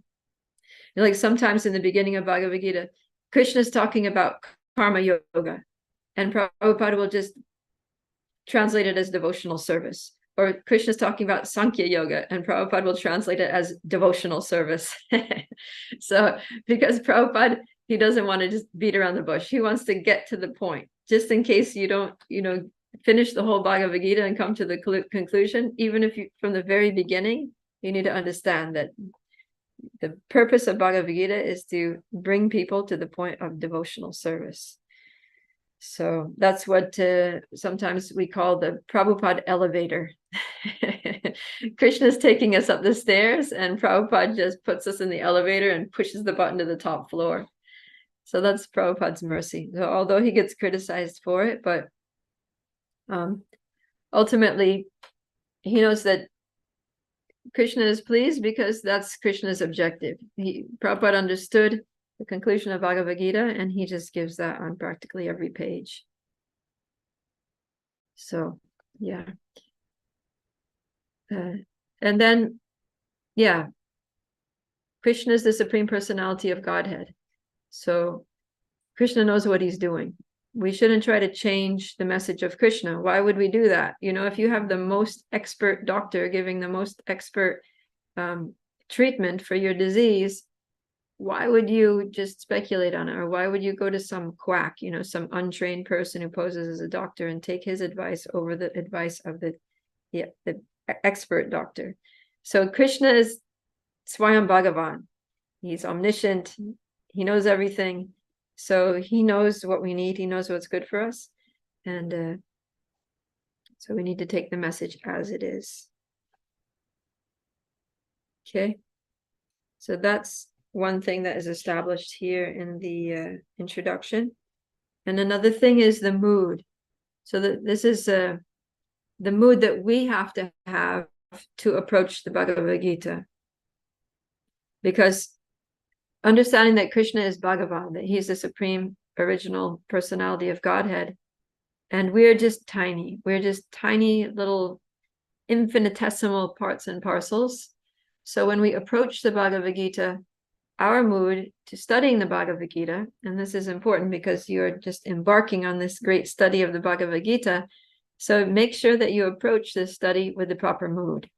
Speaker 1: Like sometimes in the beginning of Bhagavad Gita, Krishna is talking about karma yoga, and Prabhupada will just translate it as devotional service. Or Krishna is talking about Sankhya yoga, and Prabhupada will translate it as devotional service. So because Prabhupada, he doesn't want to just beat around the bush. He wants to get to the point, just in case you don't, finish the whole Bhagavad Gita and come to the conclusion. Even if you, from the very beginning, you need to understand that the purpose of Bhagavad Gita is to bring people to the point of devotional service. So that's what sometimes we call the Prabhupada elevator. Krishna's taking us up the stairs and Prabhupada just puts us in the elevator and pushes the button to the top floor. So that's Prabhupada's mercy. So although he gets criticized for it, but ultimately he knows that Krishna is pleased because that's Krishna's objective. Prabhupada understood the conclusion of Bhagavad Gita, and he just gives that on practically every page. So, yeah. And then, Krishna is the Supreme Personality of Godhead. So, Krishna knows what he's doing. We shouldn't try to change the message of Krishna. Why would we do that? If you have the most expert doctor giving the most expert treatment for your disease, why would you just speculate on it? Or why would you go to some quack, some untrained person who poses as a doctor and take his advice over the advice of the expert doctor? So Krishna is Swayam Bhagavan. He's omniscient. He knows everything. So he knows what we need. He knows what's good for us. And so we need to take the message as it is. Okay. So that's one thing that is established here in the introduction. And another thing is the mood. So that this is the mood that we have to approach the Bhagavad Gita. Because understanding that Krishna is Bhagavan, that he's the supreme original personality of Godhead, and we're just tiny. We're just tiny little infinitesimal parts and parcels. So when we approach the Bhagavad Gita, our mood to studying the Bhagavad Gita, and this is important because you're just embarking on this great study of the Bhagavad Gita, so make sure that you approach this study with the proper mood.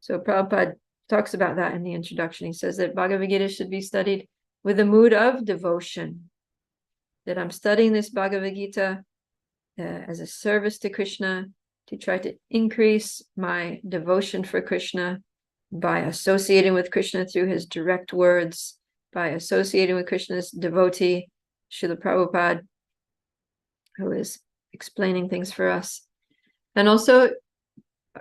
Speaker 1: So Prabhupada talks about that in the introduction. He says that Bhagavad Gita should be studied with a mood of devotion, that I'm studying this Bhagavad Gita as a service to Krishna, to try to increase my devotion for Krishna by associating with Krishna through his direct words, by associating with Krishna's devotee, Srila Prabhupada, who is explaining things for us. And also,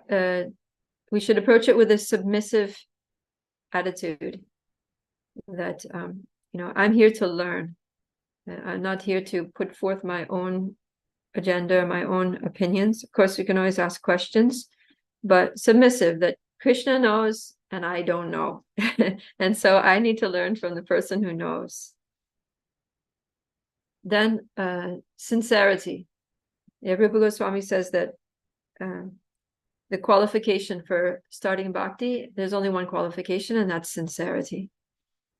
Speaker 1: we should approach it with a submissive attitude that, I'm here to learn. I'm not here to put forth my own agenda, my own opinions. Of course, we can always ask questions, but submissive, that Krishna knows and I don't know. And so I need to learn from the person who knows. Then sincerity. Rupa Goswami says that the qualification for starting bhakti, there's only one qualification, and that's sincerity.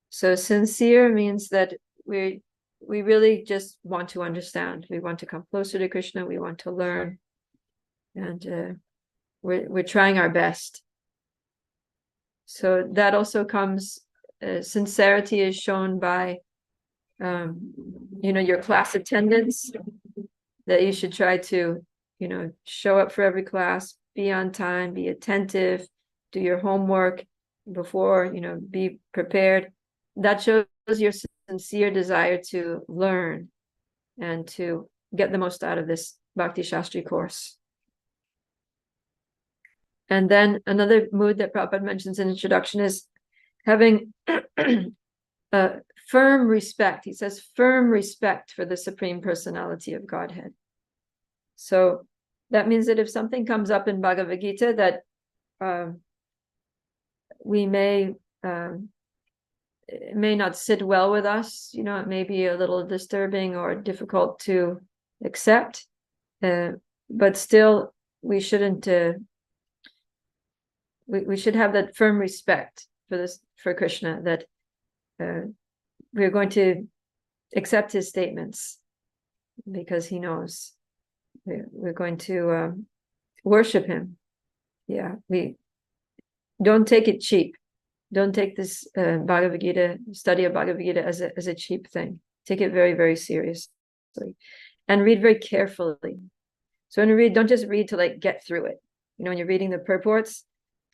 Speaker 1: So sincere means that we really just want to understand. We want to come closer to Krishna. We want to learn, and we're trying our best. So that also comes. Sincerity is shown by, your class attendance. That you should try to, show up for every class, be on time, be attentive, do your homework before, be prepared. That shows your sincere desire to learn and to get the most out of this Bhakti Shastri course. And then another mood that Prabhupada mentions in introduction is having a firm respect. He says firm respect for the Supreme Personality of Godhead. So that means that if something comes up in Bhagavad Gita that we may it may not sit well with us, it may be a little disturbing or difficult to accept, but still we shouldn't. We should have that firm respect for Krishna, that we're going to accept his statements because he knows. We're going to worship him. Yeah, we don't take it cheap. Don't take this Bhagavad Gita, study of Bhagavad Gita as a cheap thing. Take it very, very seriously, and read very carefully. So when you read, don't just read to get through it. When you're reading the purports,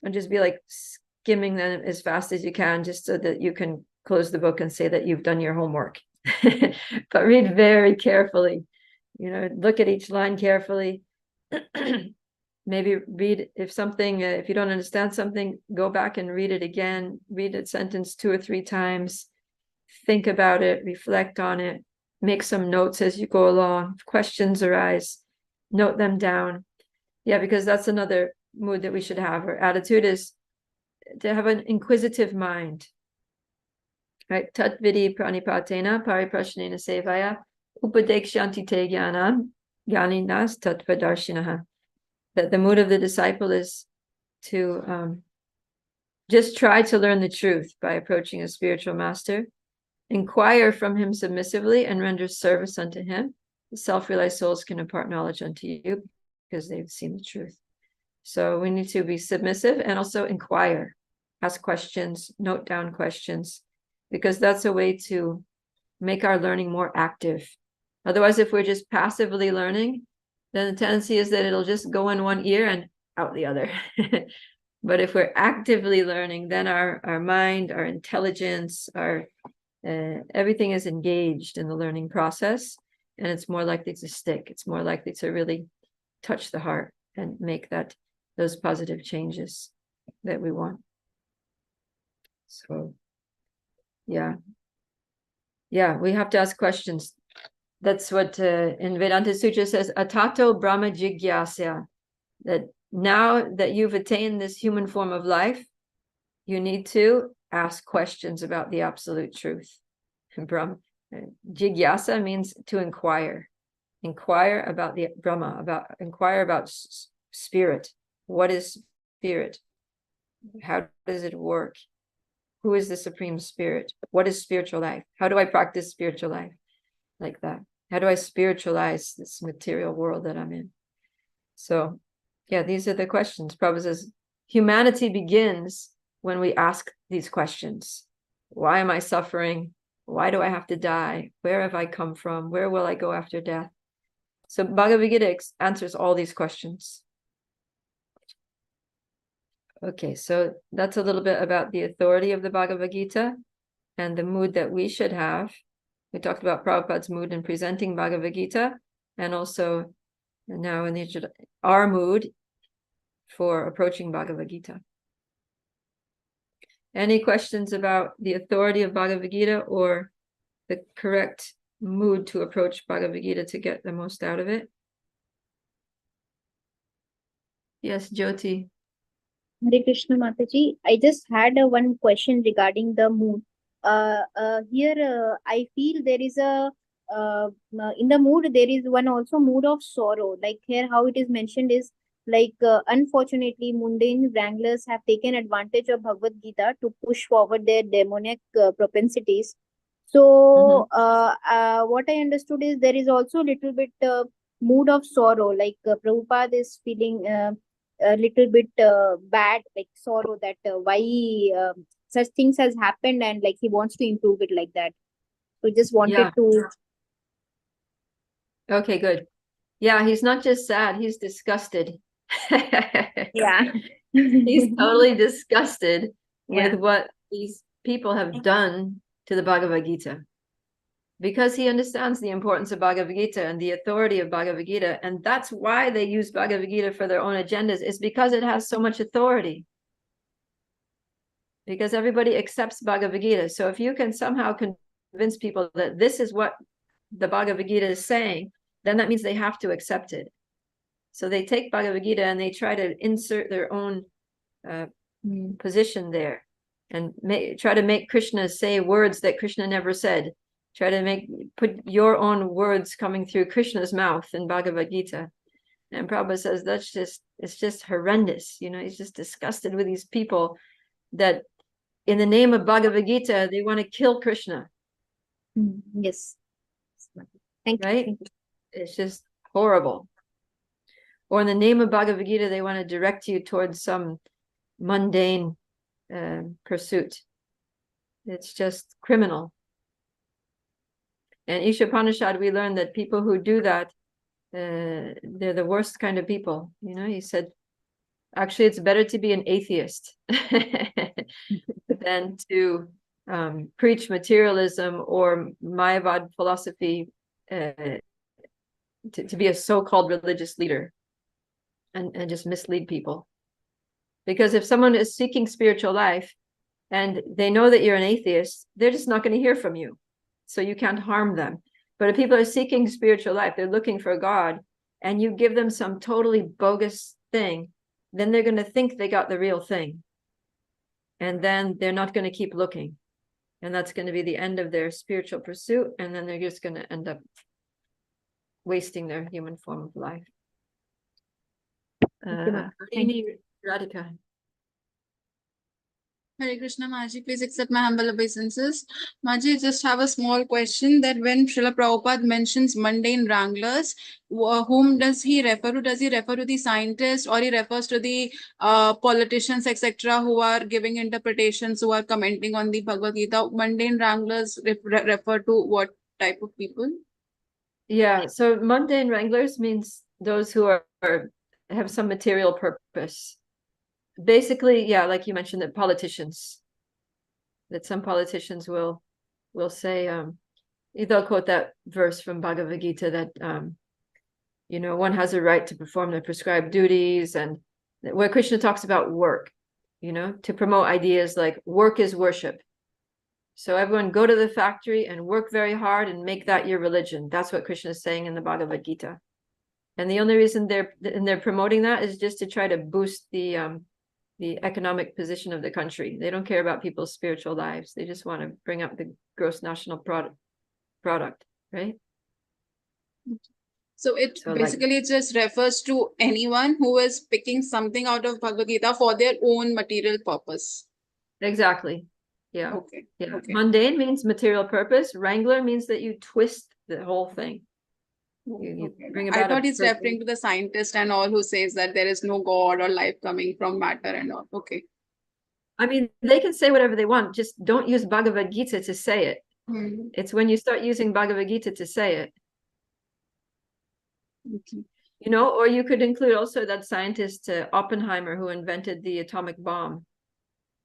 Speaker 1: don't just be skimming them as fast as you can, just so that you can close the book and say that you've done your homework. But read very carefully. Look at each line carefully. Maybe read if you don't understand something, go back and read it again. Read a sentence 2 or 3 times. Think about it, reflect on it, make some notes as you go along. If questions arise, note them down. Yeah, because that's another mood that we should have. Our attitude is to have an inquisitive mind. Right? Tat vidi pranipatena pariprashnena sevaya upadekshanti te jnanam jnaninas tattvadarshinaha. That the mood of the disciple is to just try to learn the truth by approaching a spiritual master, inquire from him submissively, and render service unto him. The self-realized souls can impart knowledge unto you because they've seen the truth. So we need to be submissive and also inquire, ask questions, note down questions, because that's a way to make our learning more active. Otherwise, if we're just passively learning, then the tendency is that it'll just go in one ear and out the other. But if we're actively learning, then our mind, our intelligence, everything is engaged in the learning process, and it's more likely to stick. It's more likely to really touch the heart and make those positive changes that we want. So, yeah. Yeah, we have to ask questions. That's what in Vedanta Sutra says, Atato Brahma Jigyasya, that now that you've attained this human form of life, you need to ask questions about the absolute truth. Brahma, Jigyasa means to inquire. Inquire about the Brahma, inquire about spirit. What is spirit? How does it work? Who is the Supreme Spirit? What is spiritual life? How do I practice spiritual life? Like that. How do I spiritualize this material world that I'm in? So, yeah, these are the questions. Prabhupada says, humanity begins when we ask these questions. Why am I suffering? Why do I have to die? Where have I come from? Where will I go after death? So Bhagavad Gita answers all these questions. Okay, so that's a little bit about the authority of the Bhagavad Gita and the mood that we should have. We talked about Prabhupada's mood in presenting Bhagavad Gita, and also now in our mood for approaching Bhagavad Gita. Any questions about the authority of Bhagavad Gita or the correct mood to approach Bhagavad Gita to get the most out of it? Yes, Jyoti.
Speaker 8: Hare Krishna Mataji. I just had one question regarding the mood. Here, I feel there is in the mood, there is one also mood of sorrow. Like here, how it is mentioned is like, unfortunately, mundane wranglers have taken advantage of Bhagavad Gita to push forward their demoniac propensities. So, what I understood is there is also a little bit mood of sorrow, like Prabhupada is feeling a little bit bad, like sorrow that why such things has happened, and like he wants to improve it like that. So just wanted to.
Speaker 1: Okay, good. Yeah, he's not just sad, he's disgusted.
Speaker 8: Yeah.
Speaker 1: He's totally disgusted with what these people have done to the Bhagavad Gita. Because he understands the importance of Bhagavad Gita and the authority of Bhagavad Gita. And that's why they use Bhagavad Gita for their own agendas, is because it has so much authority. Because everybody accepts Bhagavad Gita. So if you can somehow convince people that this is what the Bhagavad Gita is saying, then that means they have to accept it. So they take Bhagavad Gita and they try to insert their own position there, and try to make Krishna say words that Krishna never said. Try to put your own words coming through Krishna's mouth in Bhagavad Gita. And Prabhupada says it's just horrendous. You know, he's just disgusted with these people that in the name of Bhagavad Gita, they want to kill Krishna.
Speaker 8: Yes. Thank you.
Speaker 1: Right?
Speaker 8: Thank you.
Speaker 1: It's just horrible. Or in the name of Bhagavad Gita, they want to direct you towards some mundane pursuit. It's just criminal. And Ishopanishad, we learned that people who do that, they're the worst kind of people. You know, he said, actually, it's better to be an atheist than to preach materialism or Mayavad philosophy, to be a so-called religious leader and just mislead people. Because if someone is seeking spiritual life and they know that you're an atheist, they're just not going to hear from you. So you can't harm them. But if people are seeking spiritual life, they're looking for God, and you give them some totally bogus thing, then they're going to think they got the real thing. And then they're not going to keep looking. And that's going to be the end of their spiritual pursuit. And then they're just going to end up wasting their human form of life. Radhika.
Speaker 15: Hare Krishna, Maji, please accept my humble obeisances. Maji, just have a small question that when Srila Prabhupada mentions mundane wranglers, whom does he refer to? Does he refer to the scientists, or he refers to the politicians, etc., who are giving interpretations, who are commenting on the Bhagavad Gita? Mundane wranglers refer to what type of people?
Speaker 1: Yeah, so mundane wranglers means those who have some material purpose. Basically, yeah, like you mentioned, that politicians, that some politicians will say, they'll quote that verse from Bhagavad Gita that, one has a right to perform their prescribed duties, and where Krishna talks about work. to promote ideas like work is worship. So everyone go to the factory and work very hard and make that your religion. That's what Krishna is saying in the Bhagavad Gita. And the only reason they're promoting that is just to try to boost the economic position of the country. They don't care about people's spiritual lives. They just want to bring up the gross national product, right?
Speaker 15: So it basically just refers to anyone who is picking something out of Bhagavad Gita for their own material purpose.
Speaker 1: Exactly. Yeah.
Speaker 15: Okay.
Speaker 1: Yeah.
Speaker 15: Okay.
Speaker 1: Mundane means material purpose. Wrangler means that you twist the whole thing. You bring about
Speaker 15: I thought he's referring to the scientist and all who says that there is no God or life coming from matter and all. Okay.
Speaker 1: I mean, they can say whatever they want. Just don't use Bhagavad Gita to say it. It's when you start using Bhagavad Gita to say it.
Speaker 15: Okay.
Speaker 1: Or you could include also that scientist Oppenheimer, who invented the atomic bomb.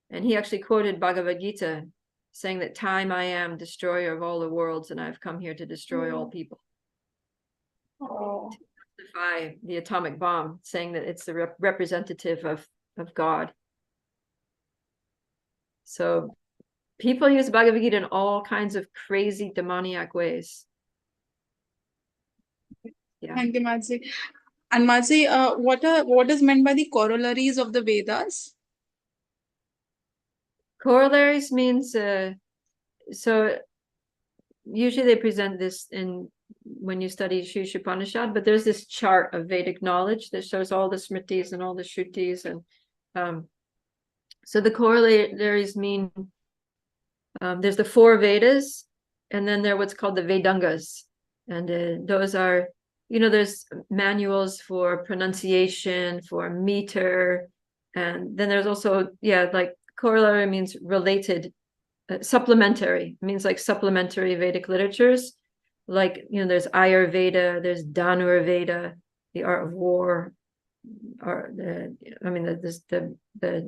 Speaker 1: And he actually quoted Bhagavad Gita saying that time I am destroyer of all the worlds, and I've come here to destroy all people. To justify the atomic bomb, saying that it's the representative of God. So people use Bhagavad Gita in all kinds of crazy demoniac ways. Yeah.
Speaker 15: Thank you, Mataji. And Mataji, what is meant by the corollaries of the Vedas?
Speaker 1: Corollaries means so usually they present this when you study Upanishad, but there's this chart of Vedic knowledge that shows all the smritis and all the shrutis, and so the corollaries mean there's the 4 Vedas, and then there are what's called the Vedangas, and those are there's manuals for pronunciation, for meter, and then there's also like corollary means related. Supplementary means like supplementary Vedic literatures, like there's Ayurveda, there's Dhanurveda, the art of war, or the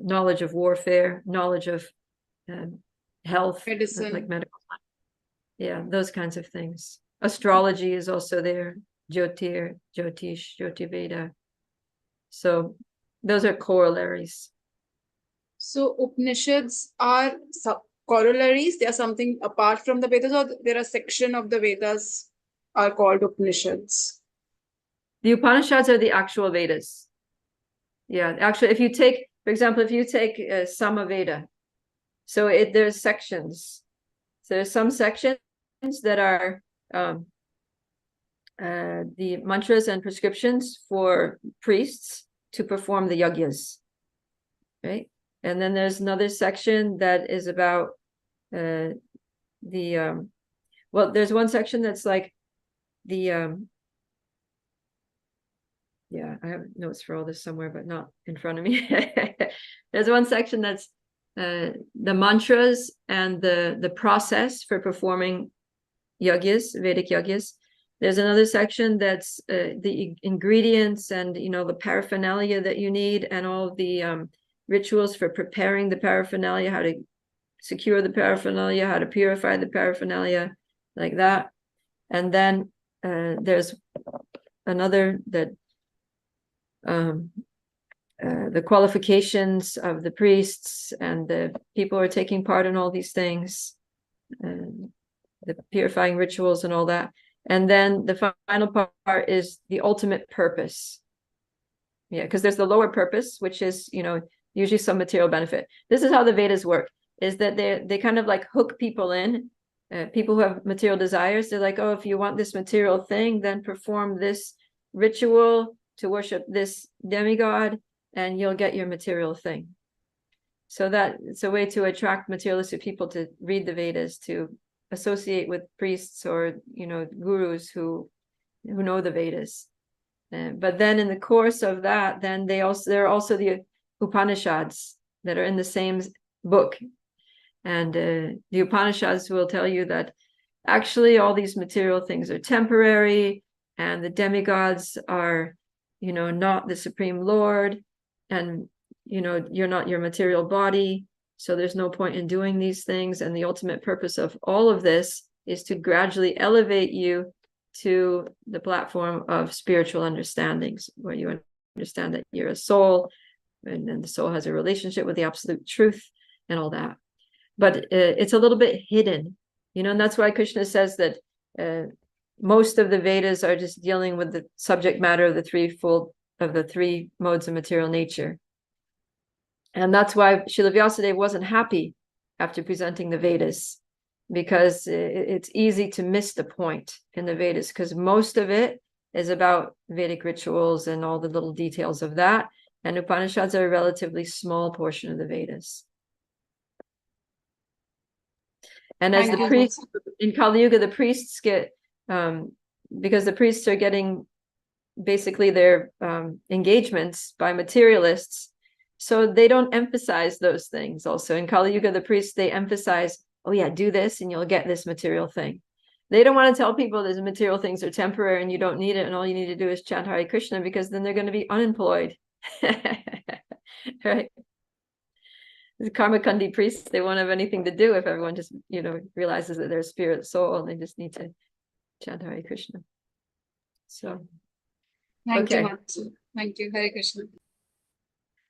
Speaker 1: knowledge of warfare, knowledge of health,
Speaker 15: medicine,
Speaker 1: like medical, those kinds of things. Astrology is also there, Jyotish, Jyotiveda. So those are corollaries.
Speaker 15: So Upanishads are corollaries, they are something apart from the Vedas, or there are section of the Vedas are called Upanishads?
Speaker 1: The Upanishads are the actual Vedas. Yeah, actually, if you take, for example, Samaveda, so there's sections. So there's some sections that are the mantras and prescriptions for priests to perform the yajnas, right? And then there's another section that is about there's one section that's like the I have notes for all this somewhere, but not in front of me. There's one section that's the mantras and the process for performing yajnas, Vedic yajnas. There's another section that's the ingredients and the paraphernalia that you need, and all the rituals for preparing the paraphernalia, how to secure the paraphernalia, how to purify the paraphernalia, like that. And then there's another that the qualifications of the priests and the people who are taking part in all these things, the purifying rituals and all that. And then the final part is the ultimate purpose. Yeah, because there's the lower purpose, which is, usually some material benefit. This is how the Vedas work, is that they kind of like hook people in, people who have material desires. They're like, oh, if you want this material thing, then perform this ritual to worship this demigod, and you'll get your material thing. So that it's a way to attract materialistic people to read the Vedas, to associate with priests or gurus who know the Vedas. But then in the course of that, then there are also the Upanishads that are in the same book, and the Upanishads will tell you that actually all these material things are temporary, and the demigods are not the Supreme Lord, and you're not your material body, so there's no point in doing these things. And the ultimate purpose of all of this is to gradually elevate you to the platform of spiritual understandings, where you understand that you're a soul and then the soul has a relationship with the absolute truth and all that. But it's a little bit hidden, and that's why Krishna says that most of the Vedas are just dealing with the subject matter of the three modes of material nature. And that's why Srila Vyasadeva wasn't happy after presenting the Vedas, because it's easy to miss the point in the Vedas, because most of it is about Vedic rituals and all the little details of that. And Upanishads are a relatively small portion of the Vedas. And as the priests in Kali Yuga, the priests get, because the priests are getting basically their engagements by materialists, so they don't emphasize those things. Also in Kali Yuga, the priests, they emphasize, oh yeah, do this and you'll get this material thing. They don't want to tell people these material things are temporary and you don't need it and all you need to do is chant Hare Krishna, because then they're going to be unemployed. Right? The Karmakandi priests, they won't have anything to do if everyone just, realizes that they're a spirit soul and they just need to chant Hare Krishna. So,
Speaker 15: Thank
Speaker 1: okay.
Speaker 15: you, Mataji. Thank you, Hare Krishna.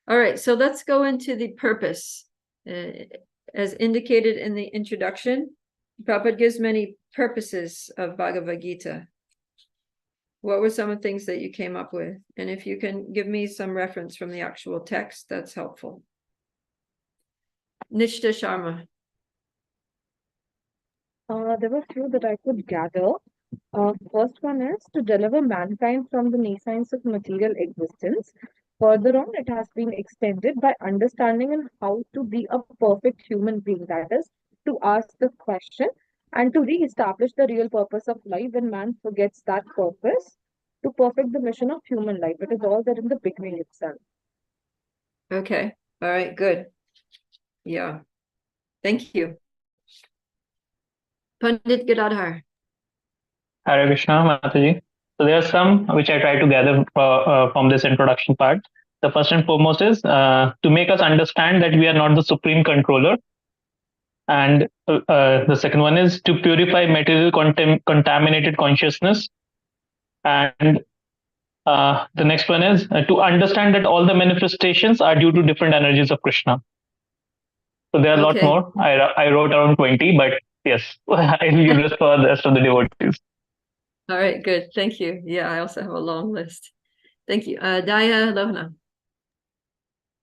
Speaker 1: All right, so let's go into the purpose. As indicated in the introduction, Prabhupada gives many purposes of Bhagavad Gita. What were some of the things that you came up with? And if you can give me some reference from the actual text, that's helpful. Nishta Sharma.
Speaker 4: There were few that I could gather. First one is to deliver mankind from the nescience of material existence. Further on, it has been extended by understanding and how to be a perfect human being. That is, to ask the question and to re-establish the real purpose of life when man forgets that purpose, to perfect the mission of human life. It is all there in the beginning itself.
Speaker 1: Okay. All right, good. Yeah. Thank you. Pandit Gadadhar.
Speaker 5: Hare Krishna, Mataji. So there are some which I try to gather from this introduction part. The first and foremost is to make us understand that we are not the supreme controller. And the second one is to purify material contaminated consciousness. And the next one is to understand that all the manifestations are due to different energies of Krishna. So there are a lot more. I wrote around 20, but yes, I'll leave this for the rest of the devotees.
Speaker 1: All right, good. Thank you. Yeah, I also have a long list. Thank you. Daya Lohna.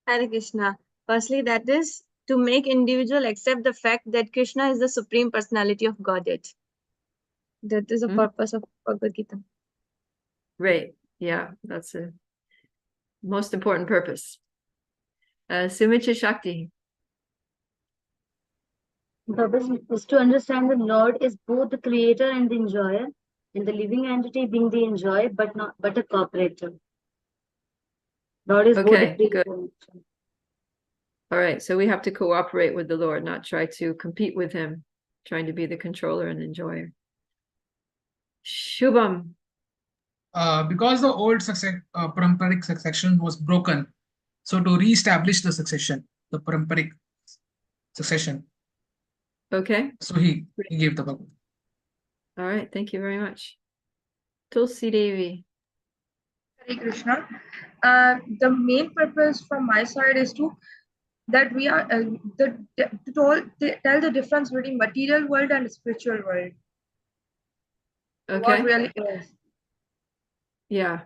Speaker 2: Hare Krishna. Firstly, that is to make individual accept the fact that Krishna is the supreme personality of Godhead. That is the purpose of Bhagavad Gita.
Speaker 1: Great. Yeah, that's a most important purpose. Sumitra Shakti.
Speaker 14: The purpose is to understand that Lord is both the creator and the enjoyer, and the living entity being the enjoyer, but a cooperator. Lord is both the creator.
Speaker 1: Good. All right, so we have to cooperate with the Lord, not try to compete with him, trying to be the controller and enjoyer. Shubham.
Speaker 10: Because the old paramparic succession was broken, so to re-establish the succession, the paramparic succession.
Speaker 1: Okay.
Speaker 10: So he gave the Bhagavad.
Speaker 1: All right, thank you very much. Tulsi Devi.
Speaker 2: Hare Krishna. The main purpose from my side is that we are to tell the difference between material world and spiritual world.
Speaker 1: Okay.
Speaker 2: What really is.
Speaker 1: Yeah.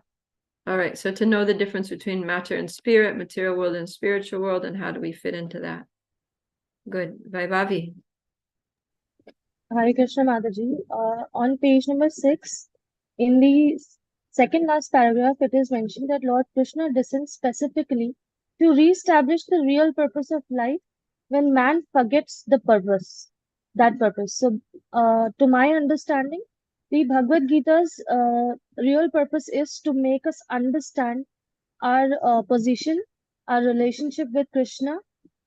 Speaker 1: All right. So to know the difference between matter and spirit, material world and spiritual world, and how do we fit into that? Good. Vaibhavi.
Speaker 6: Hare Krishna Mataji. On page number 6, in the second last paragraph, it is mentioned that Lord Krishna descends specifically to re-establish the real purpose of life when man forgets the purpose, that purpose. So, to my understanding, the Bhagavad Gita's real purpose is to make us understand our position, our relationship with Krishna,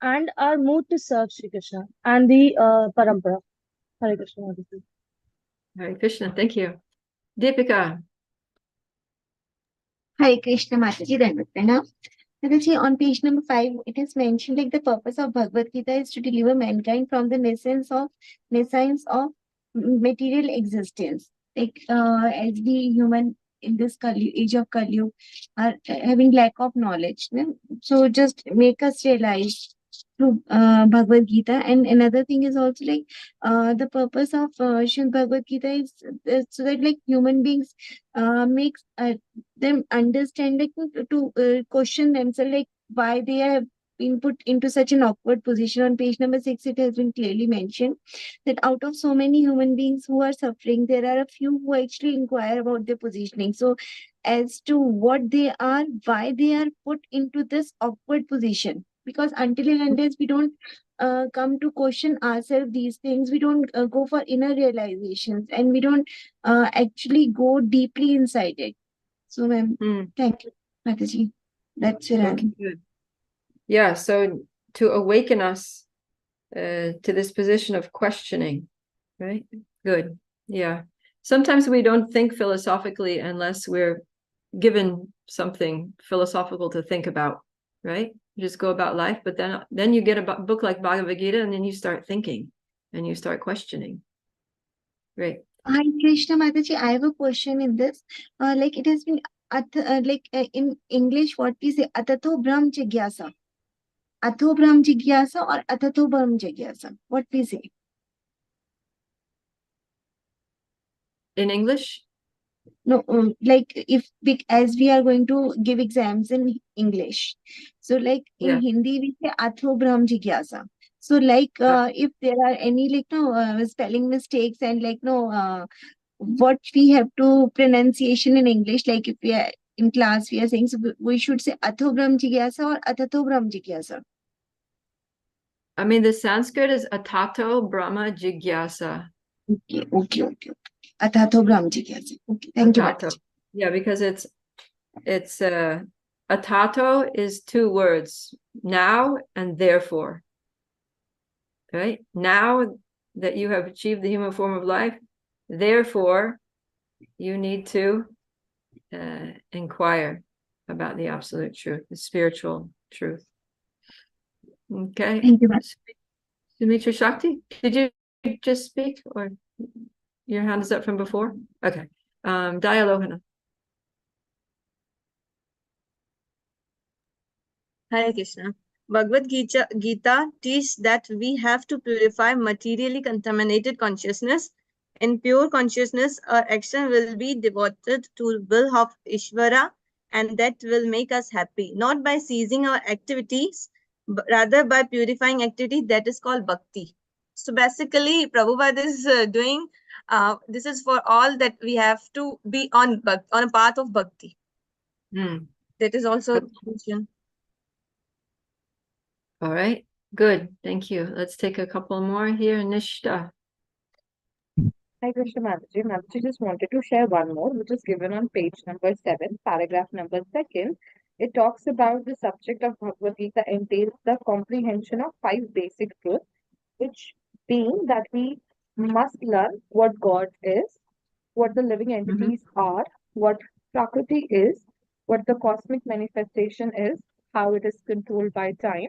Speaker 6: and our mood to serve Sri Krishna and the parampara. Hare Krishna.
Speaker 1: Hare Krishna. Thank you. Deepika.
Speaker 7: Hare Krishna Mataji, Dandavat. Mataji, on page number 5, it is mentioned like the purpose of Bhagavad Gita is to deliver mankind from the nescience of material existence. Like as the human in this age of Kali are having lack of knowledge. So just make us realize through Bhagavad Gita. And another thing is also like the purpose of Srimad Bhagavad Gita is so that like human beings makes them understand, like to question themselves, like why they have been put into such an awkward position. On page number 6, it has been clearly mentioned that out of so many human beings who are suffering, there are a few who actually inquire about their positioning. So as to what they are, why they are put into this awkward position, because until and unless we don't come to question ourselves these things, we don't go for inner realizations, and we don't actually go deeply inside it. So ma'am, thank you, Mataji. That's it.
Speaker 1: Okay, good. Yeah, so to awaken us to this position of questioning, right? Good. Yeah. Sometimes we don't think philosophically unless we're given something philosophical to think about, right? You just go about life, but then you get a book like Bhagavad Gita, and then you start thinking and you start questioning. Great.
Speaker 7: Hi Krishna Mataji, I have a question in this. Like it has been in English, what we say, Atato Brahm Jigyasa. Atho Brahm Jigyasa or Atato Brahm Jigyasa? What we say?
Speaker 1: In English?
Speaker 7: No, like as we are going to give exams in English. So like in Hindi, we say Atho Brahm Jigyasa. So like if there are any like no spelling mistakes and like no what we have to pronunciation in English, like if we are in class, we are saying, so we should say Atho Brahm Jigyasa or Atato Brahm Jigyasa.
Speaker 1: I mean, the Sanskrit is Atato Brahma Jigyasa.
Speaker 7: Okay. Atato Brahm Jigyasa. Okay, thank you.
Speaker 1: Yeah, because it's Atato is 2 words, now and therefore. Right? Now that you have achieved the human form of life, therefore you need to inquire about the absolute truth, the spiritual truth. Okay.
Speaker 7: Thank you.
Speaker 1: Sumitra Shakti, did you just speak, or your hand is up from before? Okay. Dialohana.
Speaker 2: Hare Krishna. Bhagavad Gita teaches that we have to purify materially contaminated consciousness. In pure consciousness, our action will be devoted to will of Ishvara, and that will make us happy, not by ceasing our activities, but rather by purifying activity, that is called bhakti. So basically, Prabhupada is doing, this is for all that we have to be on a path of bhakti. That is also mentioned.
Speaker 1: All right, good. Thank you. Let's take a couple more here. Nishta.
Speaker 4: Hi, Krishna Mataji. Mataji just wanted to share one more, which is given on page number 7, paragraph number 2. It talks about the subject of Bhagavad Gita entails the comprehension of 5 basic truths, which being that we must learn what God is, what the living entities are, what Prakriti is, what the cosmic manifestation is, how it is controlled by time,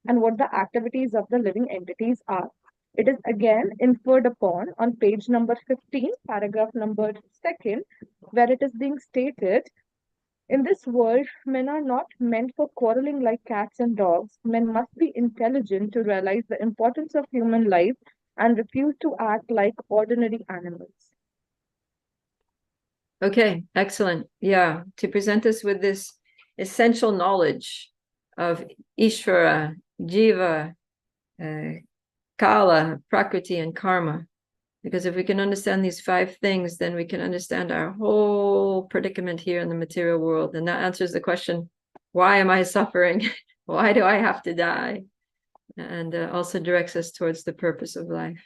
Speaker 4: and what the activities of the living entities are. It is again inferred upon on page number 15, paragraph number 2, where it is being stated, in this world, men are not meant for quarreling like cats and dogs. Men must be intelligent to realize the importance of human life and refuse to act like ordinary animals.
Speaker 1: Okay, excellent. Yeah, to present us with this essential knowledge of Ishvara, Jiva, Kala, Prakriti, and Karma. Because if we can understand these 5 things, then we can understand our whole predicament here in the material world. And that answers the question, why am I suffering? Why do I have to die? And also directs us towards the purpose of life.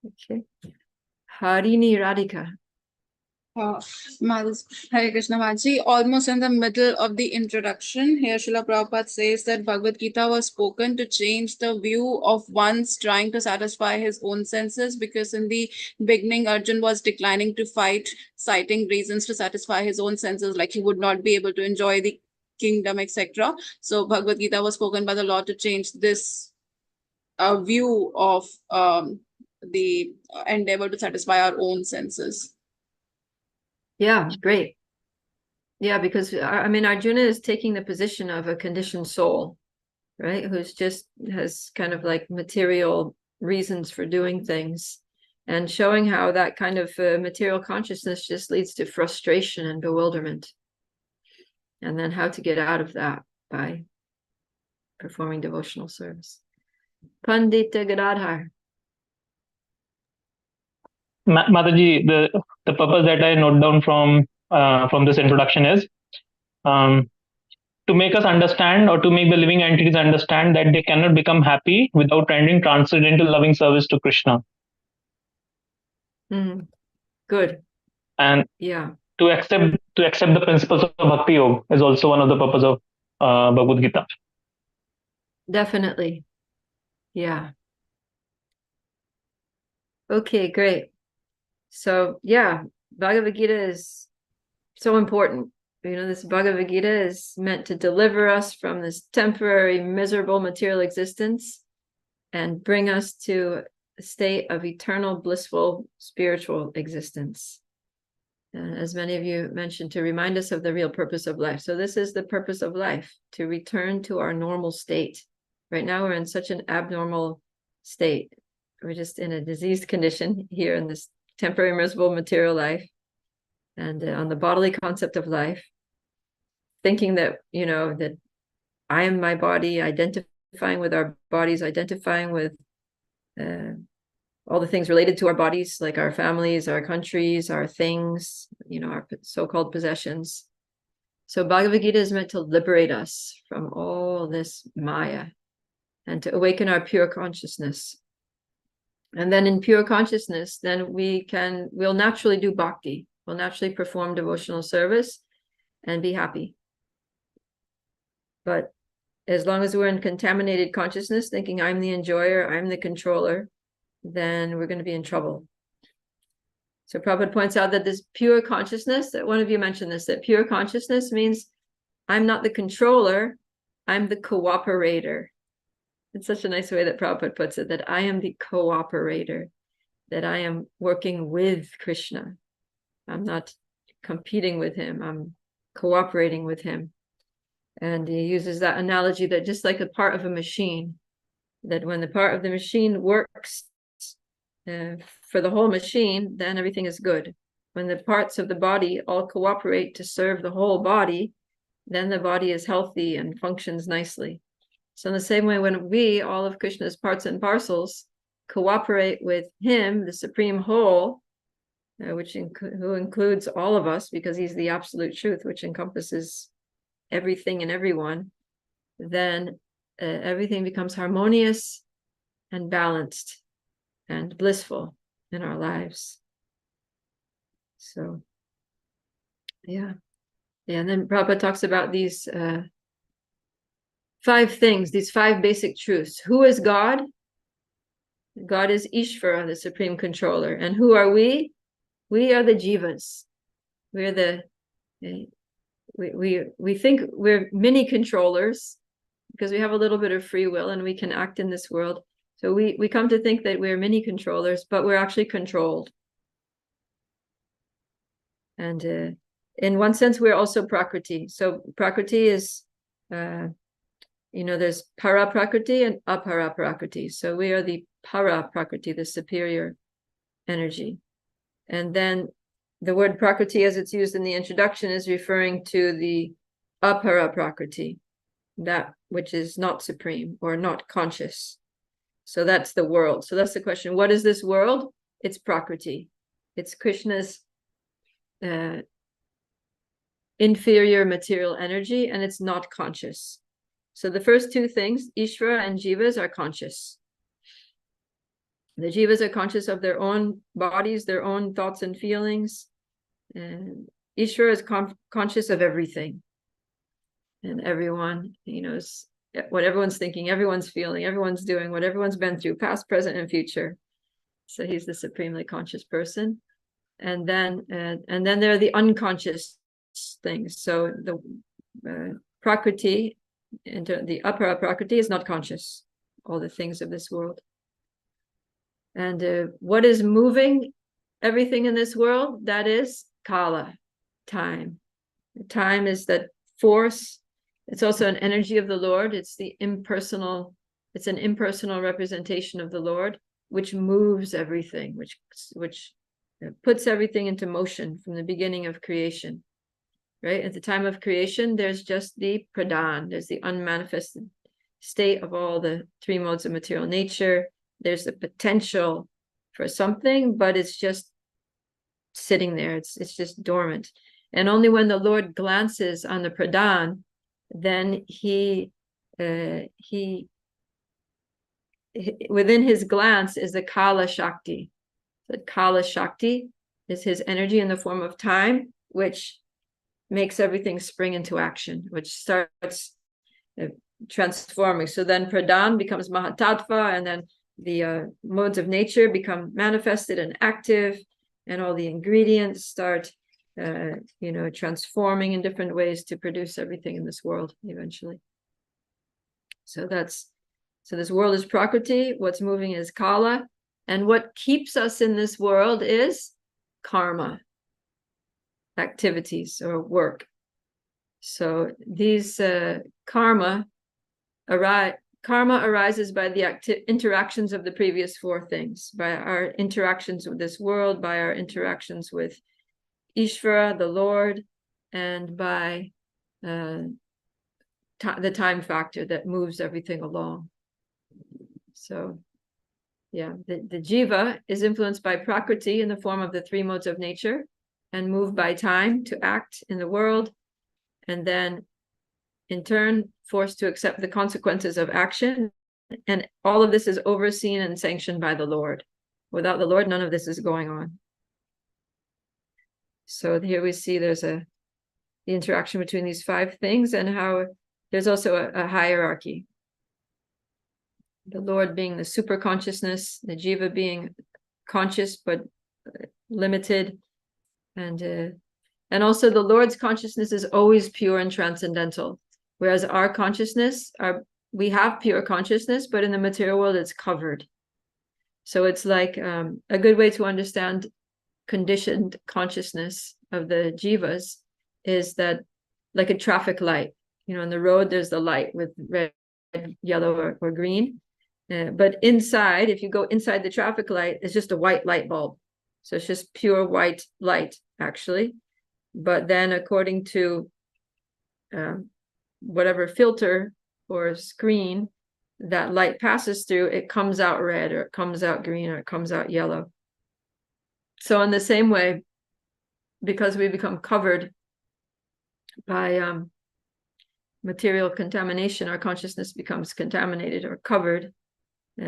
Speaker 1: Okay. Harini Radhika.
Speaker 15: Hare Krishna Maji, almost in the middle of the introduction, here Srila Prabhupada says that Bhagavad Gita was spoken to change the view of one's trying to satisfy his own senses, because in the beginning, Arjun was declining to fight, citing reasons to satisfy his own senses, like he would not be able to enjoy the kingdom, etc. So Bhagavad Gita was spoken by the Lord to change this view of the endeavor to satisfy our own senses.
Speaker 1: Yeah, great. Yeah, because I mean, Arjuna is taking the position of a conditioned soul, right? Who's just has kind of like material reasons for doing things, and showing how that kind of material consciousness just leads to frustration and bewilderment. And then how to get out of that by performing devotional service. Pandita Gadadhar.
Speaker 5: Mataji, the purpose that I note down from this introduction is to make us understand, or to make the living entities understand, that they cannot become happy without rendering transcendental loving service to Krishna.
Speaker 1: Good.
Speaker 5: And
Speaker 1: yeah,
Speaker 5: to accept the principles of Bhakti Yoga is also one of the purposes of Bhagavad Gita.
Speaker 1: Definitely. Yeah. Okay, great. So yeah, Bhagavad Gita is so important. This Bhagavad Gita is meant to deliver us from this temporary, miserable material existence and bring us to a state of eternal, blissful, spiritual existence. As many of you mentioned, to remind us of the real purpose of life. So this is the purpose of life, to return to our normal state. Right now, we're in such an abnormal state. We're just in a diseased condition here in this temporary, miserable material life, and on the bodily concept of life, thinking that, that I am my body, identifying with our bodies, identifying with all the things related to our bodies, like our families, our countries, our things, our so-called possessions. So Bhagavad Gita is meant to liberate us from all this Maya and to awaken our pure consciousness. And then in pure consciousness, then we'll naturally do bhakti. We'll naturally perform devotional service and be happy. But as long as we're in contaminated consciousness, thinking I'm the enjoyer, I'm the controller, then we're going to be in trouble. So Prabhupada points out that this pure consciousness, that one of you mentioned this, that pure consciousness means I'm not the controller, I'm the cooperator. It's such a nice way that Prabhupada puts it, that I am the cooperator, that I am working with Krishna. I'm not competing with him, I'm cooperating with him. And he uses that analogy that just like a part of a machine, that when the part of the machine works for the whole machine, then everything is good. When the parts of the body all cooperate to serve the whole body, then the body is healthy and functions nicely. So in the same way, when we, all of Krishna's parts and parcels, cooperate with him, the supreme whole, who includes all of us, because he's the absolute truth, which encompasses everything and everyone, then everything becomes harmonious and balanced and blissful in our lives. So, yeah. And then Prabhupada talks about these 5 things, these 5 basic truths. Who is God? God is Ishvara, the supreme controller. And who are we? We are the jivas. We're the we think we're mini controllers because we have a little bit of free will and we can act in this world. So we come to think that we're mini controllers, but we're actually controlled. And in one sense, we're also Prakriti. So Prakriti is, there's Para Prakriti and Apara Prakriti. So we are the Para Prakriti, the superior energy. And then the word Prakriti, as it's used in the introduction, is referring to the Apara Prakriti, that which is not supreme or not conscious. So that's the world. So that's the question. What is this world? It's Prakriti. It's Krishna's inferior material energy, and it's not conscious. So the first 2 things, Ishvara and Jivas, are conscious. The Jivas are conscious of their own bodies, their own thoughts and feelings. And Ishvara is conscious of everything. And everyone, what everyone's thinking, everyone's feeling, everyone's doing, what everyone's been through, past, present, and future. So he's the supremely conscious person. And then there are the unconscious things. So the Prakriti, the Apara Prakriti, is not conscious, all the things of this world. And what is moving everything in this world? That is Kala. time. Time is that force. It's also an energy of the Lord. It's an impersonal representation of the Lord, which moves everything, which puts everything into motion from the beginning of creation. Right? At the time of creation, there's just the pradhan, there's the unmanifested state of all the three modes of material nature. There's the potential for something, but it's just sitting there. It's just dormant. And only when the Lord glances on the pradhan, then he within his glance is the Kala Shakti. The Kala Shakti is his energy in the form of time, which makes everything spring into action, which starts transforming. So then pradhan becomes Mahatattva, and then the modes of nature become manifested and active, and all the ingredients start transforming in different ways to produce everything in this world eventually. So this world is Prakriti, what's moving is Kala, and what keeps us in this world is karma, activities or work. So these karma arises by the interactions of the previous four things, by our interactions with this world, by our interactions with Ishvara, the Lord, and by the time factor that moves everything along. So yeah, the jiva is influenced by prakriti in the form of the three modes of nature and moved by time to act in the world, and then in turn forced to accept the consequences of action. And all of this is overseen and sanctioned by the Lord. Without the Lord, none of this is going on. So here we see there's the interaction between these five things, and how there's also a hierarchy. The Lord being the super consciousness, the jiva being conscious but limited, and also the Lord's consciousness is always pure and transcendental, whereas our consciousness, we have pure consciousness, but in the material world it's covered. So it's like a good way to understand conditioned consciousness of the jivas is that, like a traffic light, on the road there's the light with red, yellow, or green, but inside, if you go inside the traffic light, it's just a white light bulb. So it's just pure white light actually. But then according to whatever filter or screen that light passes through, it comes out red, or it comes out green, or it comes out yellow. So in the same way, because we become covered by material contamination, our consciousness becomes contaminated or covered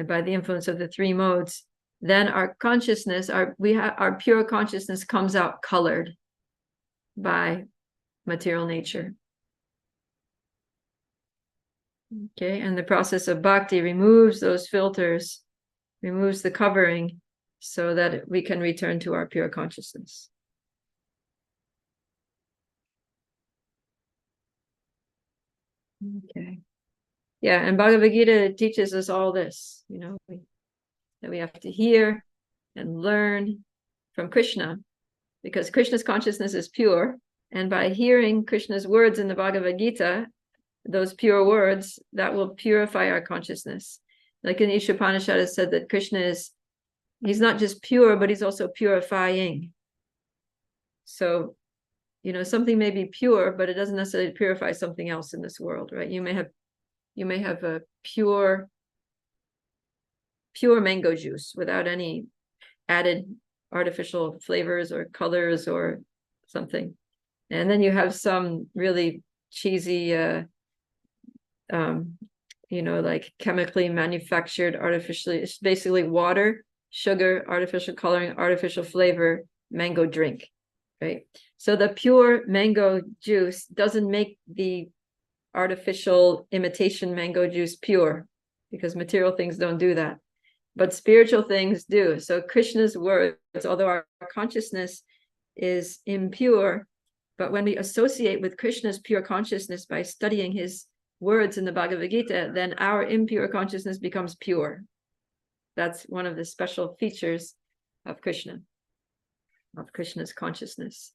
Speaker 1: by the influence of the three modes, then our consciousness, our pure consciousness comes out colored by material nature. Okay, and the process of bhakti removes those filters, removes the covering, so that we can return to our pure consciousness. Okay. Yeah, and Bhagavad Gita teaches us all this, that we have to hear and learn from Krishna, because Krishna's consciousness is pure, and by hearing Krishna's words in the Bhagavad Gita, those pure words, that will purify our consciousness. Like in Ishopanishad, it said that Krishna he's not just pure, but he's also purifying. So, something may be pure, but it doesn't necessarily purify something else in this world, right? You may have a pure mango juice without any added artificial flavors or colors or something. And then you have some really cheesy, like chemically manufactured, artificially, it's basically water, sugar, artificial coloring, artificial flavor, mango drink, right? So the pure mango juice doesn't make the artificial imitation mango juice pure, because material things don't do that, but spiritual things do. So Krishna's words, although our consciousness is impure, but when we associate with Krishna's pure consciousness by studying his words in the Bhagavad Gita, then our impure consciousness becomes pure. That's one of the special features of Krishna, of Krishna's consciousness.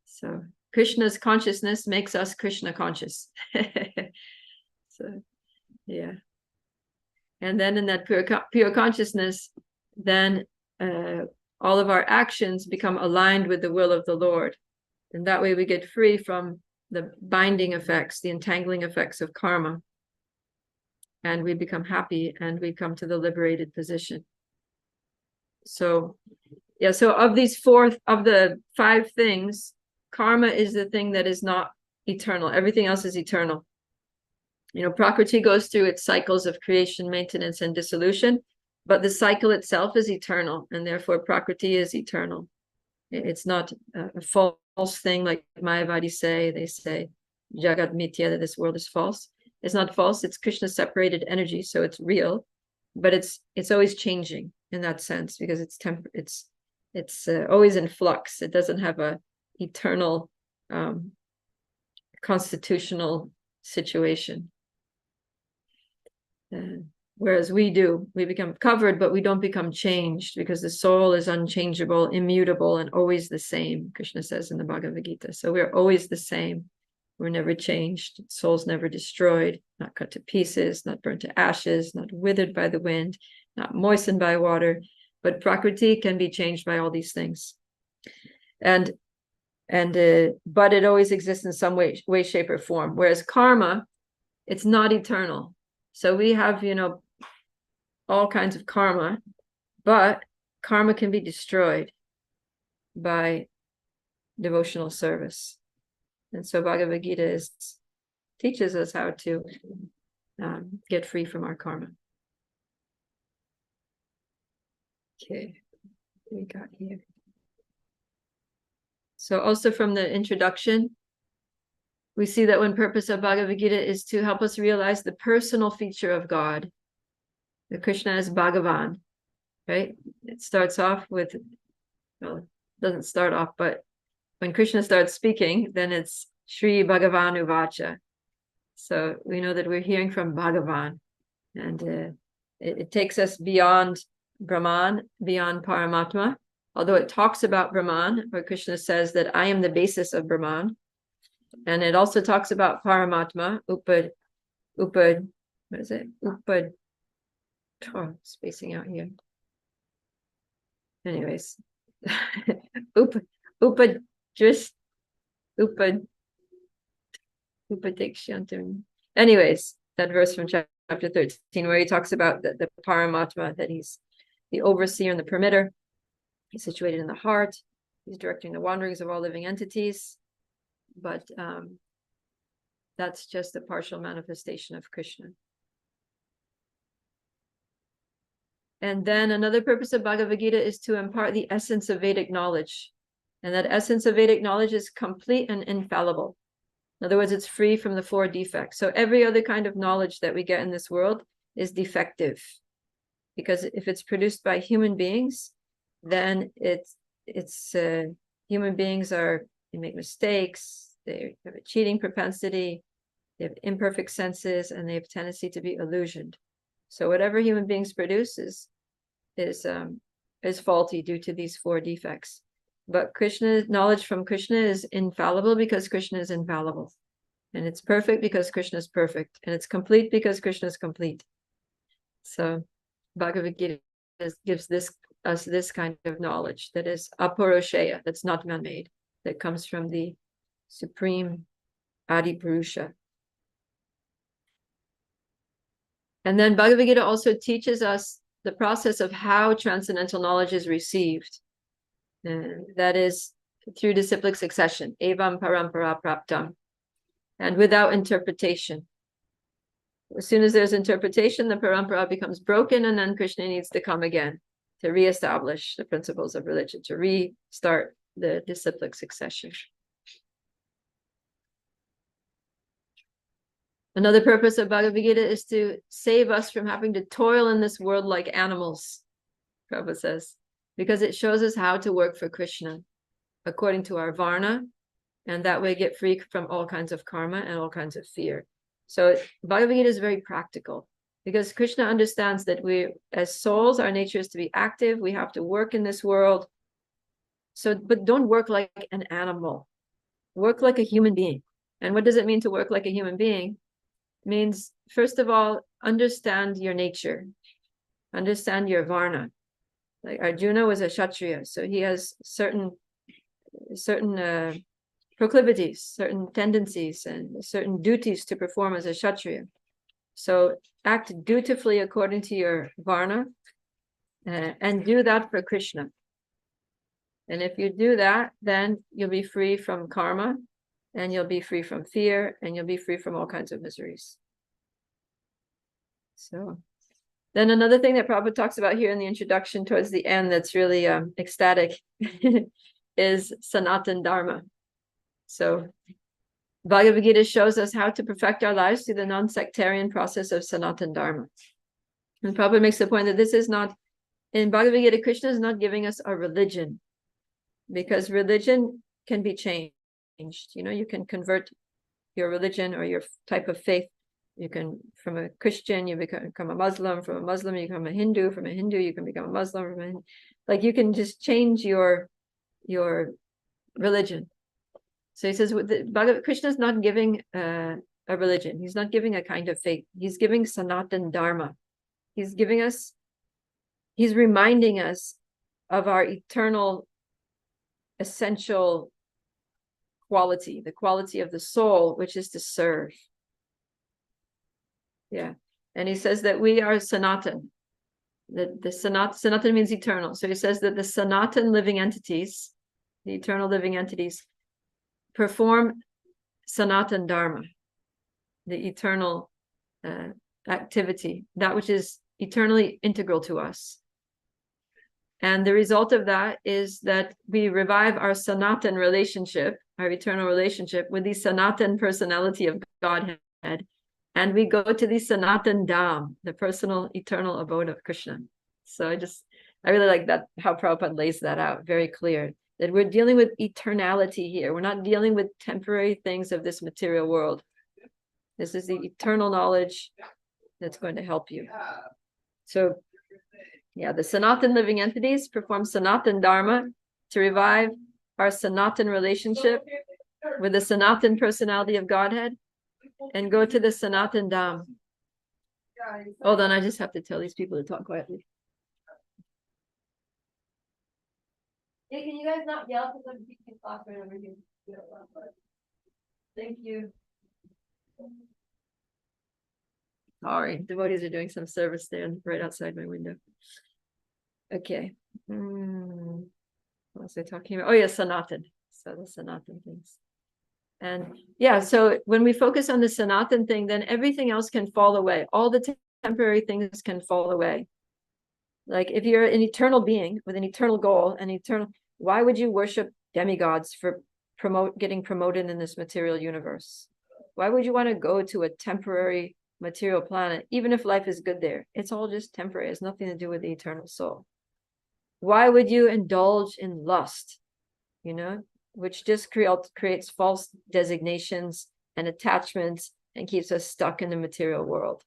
Speaker 1: So Krishna's consciousness makes us Krishna conscious. So, yeah. And then in that pure consciousness, then all of our actions become aligned with the will of the Lord. And that way we get free from the binding effects, the entangling effects of karma. And we become happy and we come to the liberated position. So, yeah, so of the 5 things, karma is the thing that is not eternal. Everything else is eternal. You know, Prakriti goes through its cycles of creation, maintenance, and dissolution, but the cycle itself is eternal, and therefore Prakriti is eternal. It's not a false thing like Mayavadis say. They say, Jagat Mithya, that this world is false. It's not false, it's Krishna's separated energy, so it's real, but it's always changing in that sense, because it's always in flux. It doesn't have a eternal constitutional situation. Whereas we become covered, but we don't become changed, because the soul is unchangeable, immutable, and always the same, Krishna says in the Bhagavad Gita. So we're always the same. We're never changed. Soul's never destroyed, not cut to pieces, not burnt to ashes, not withered by the wind, not moistened by water. But Prakriti can be changed by all these things. But it always exists in some way, shape, or form. Whereas karma, it's not eternal. So we have, all kinds of karma, but karma can be destroyed by devotional service. And so Bhagavad Gita teaches us how to get free from our karma. Okay, we got here. So also from the introduction, we see that one purpose of Bhagavad Gita is to help us realize the personal feature of God. The Krishna is Bhagavan, right? It starts off with, well, it doesn't start off, but when Krishna starts speaking, then it's Shri Bhagavan Uvacha. So we know that we're hearing from Bhagavan, and it takes us beyond Brahman, beyond Paramatma. Although it talks about Brahman, where Krishna says that I am the basis of Brahman. And it also talks about Paramatma, Upad, what is it? Upad, spacing out here. Anyways, Upadikshantam. Anyways, that verse from chapter 13, where he talks about the Paramatma, that he's the overseer and the permitter. He's situated in the heart. He's directing the wanderings of all living entities. But that's just a partial manifestation of Krishna. And then another purpose of Bhagavad Gita is to impart the essence of Vedic knowledge. And that essence of Vedic knowledge is complete and infallible. In other words, it's free from the 4 defects. So every other kind of knowledge that we get in this world is defective. Because if it's produced by human beings, then human beings they make mistakes, they have a cheating propensity, they have imperfect senses, and they have a tendency to be illusioned. So whatever human beings produce is faulty due to these 4 defects. But knowledge from Krishna is infallible because Krishna is infallible. And it's perfect because Krishna is perfect. And it's complete because Krishna is complete. So Bhagavad Gita gives us this kind of knowledge that is aparosheya, that's not man-made, that comes from the supreme Adi Purusha. And then Bhagavad Gita also teaches us the process of how transcendental knowledge is received. And that is through disciplic succession, evam parampara praptam, and without interpretation. As soon as there's interpretation, the parampara becomes broken, and then Krishna needs to come again to reestablish the principles of religion, to restart the disciplic succession. Another purpose of Bhagavad Gita is to save us from having to toil in this world like animals, Prabhupada says, because it shows us how to work for Krishna according to our varna, and that way get free from all kinds of karma and all kinds of fear. So Bhagavad Gita is very practical, because Krishna understands that we, as souls, our nature is to be active. We have to work in this world. So, but don't work like an animal. work like a human being. And what does it mean to work like a human being? It means, first of all, understand your nature, understand your varna. Like Arjuna was a Kshatriya, so he has certain proclivities, certain tendencies, and certain duties to perform as a Kshatriya. So act dutifully according to your varna, and do that for Krishna. And if you do that, then you'll be free from karma, and you'll be free from fear, and you'll be free from all kinds of miseries. So then another thing that Prabhupada talks about here in the introduction towards the end that's really ecstatic is Sanatan Dharma. So Bhagavad Gita shows us how to perfect our lives through the non-sectarian process of Sanatan Dharma. And Prabhupada makes the point that this is not, in Bhagavad Gita, Krishna is not giving us a religion, because religion can be changed. You know, you can convert your religion or your type of faith. You can, from a Christian, you become a Muslim. From a Muslim, you become a Hindu. From a Hindu, you can become a Muslim. Like you can just change your religion. So he says, Krishna is not giving a religion. He's not giving a kind of faith. He's giving Sanatan Dharma. He's reminding us of our eternal, essential quality, the quality of the soul, which is to serve. Yeah. And he says that we are Sanatan. The Sanatan means eternal. So he says that the Sanatan living entities, the eternal living entities, perform Sanatan Dharma, the eternal activity, that which is eternally integral to us. And the result of that is that we revive our Sanatan relationship, our eternal relationship with the Sanatan personality of Godhead. And we go to the Sanatan Dham, the personal eternal abode of Krishna. So I really like that, how Prabhupada lays that out, very clear, that we're dealing with eternality here. We're not dealing with temporary things of this material world. This is the eternal knowledge that's going to help you. So yeah, the Sanatan living entities perform Sanatan Dharma to revive our Sanatan relationship with the Sanatan personality of Godhead, and go to the Sanatan Dham. Hold on, I just have to tell these people to talk quietly. Hey, can you guys not yell because I'm teaching class right over here? Thank you. Sorry, devotees are doing some service there right outside my window. Okay. What was I talking about? Oh yeah, Sanatan. So the Sanatan things. And yeah, so when we focus on the Sanatan thing, then everything else can fall away. All the temporary things can fall away. Like if you're an eternal being with an eternal goal, why would you worship demigods for getting promoted in this material universe? Why would you want to go to a temporary material planet, even if life is good there? It's all just temporary. It has nothing to do with the eternal soul. Why would you indulge in lust? You know, which just creates false designations and attachments and keeps us stuck in the material world.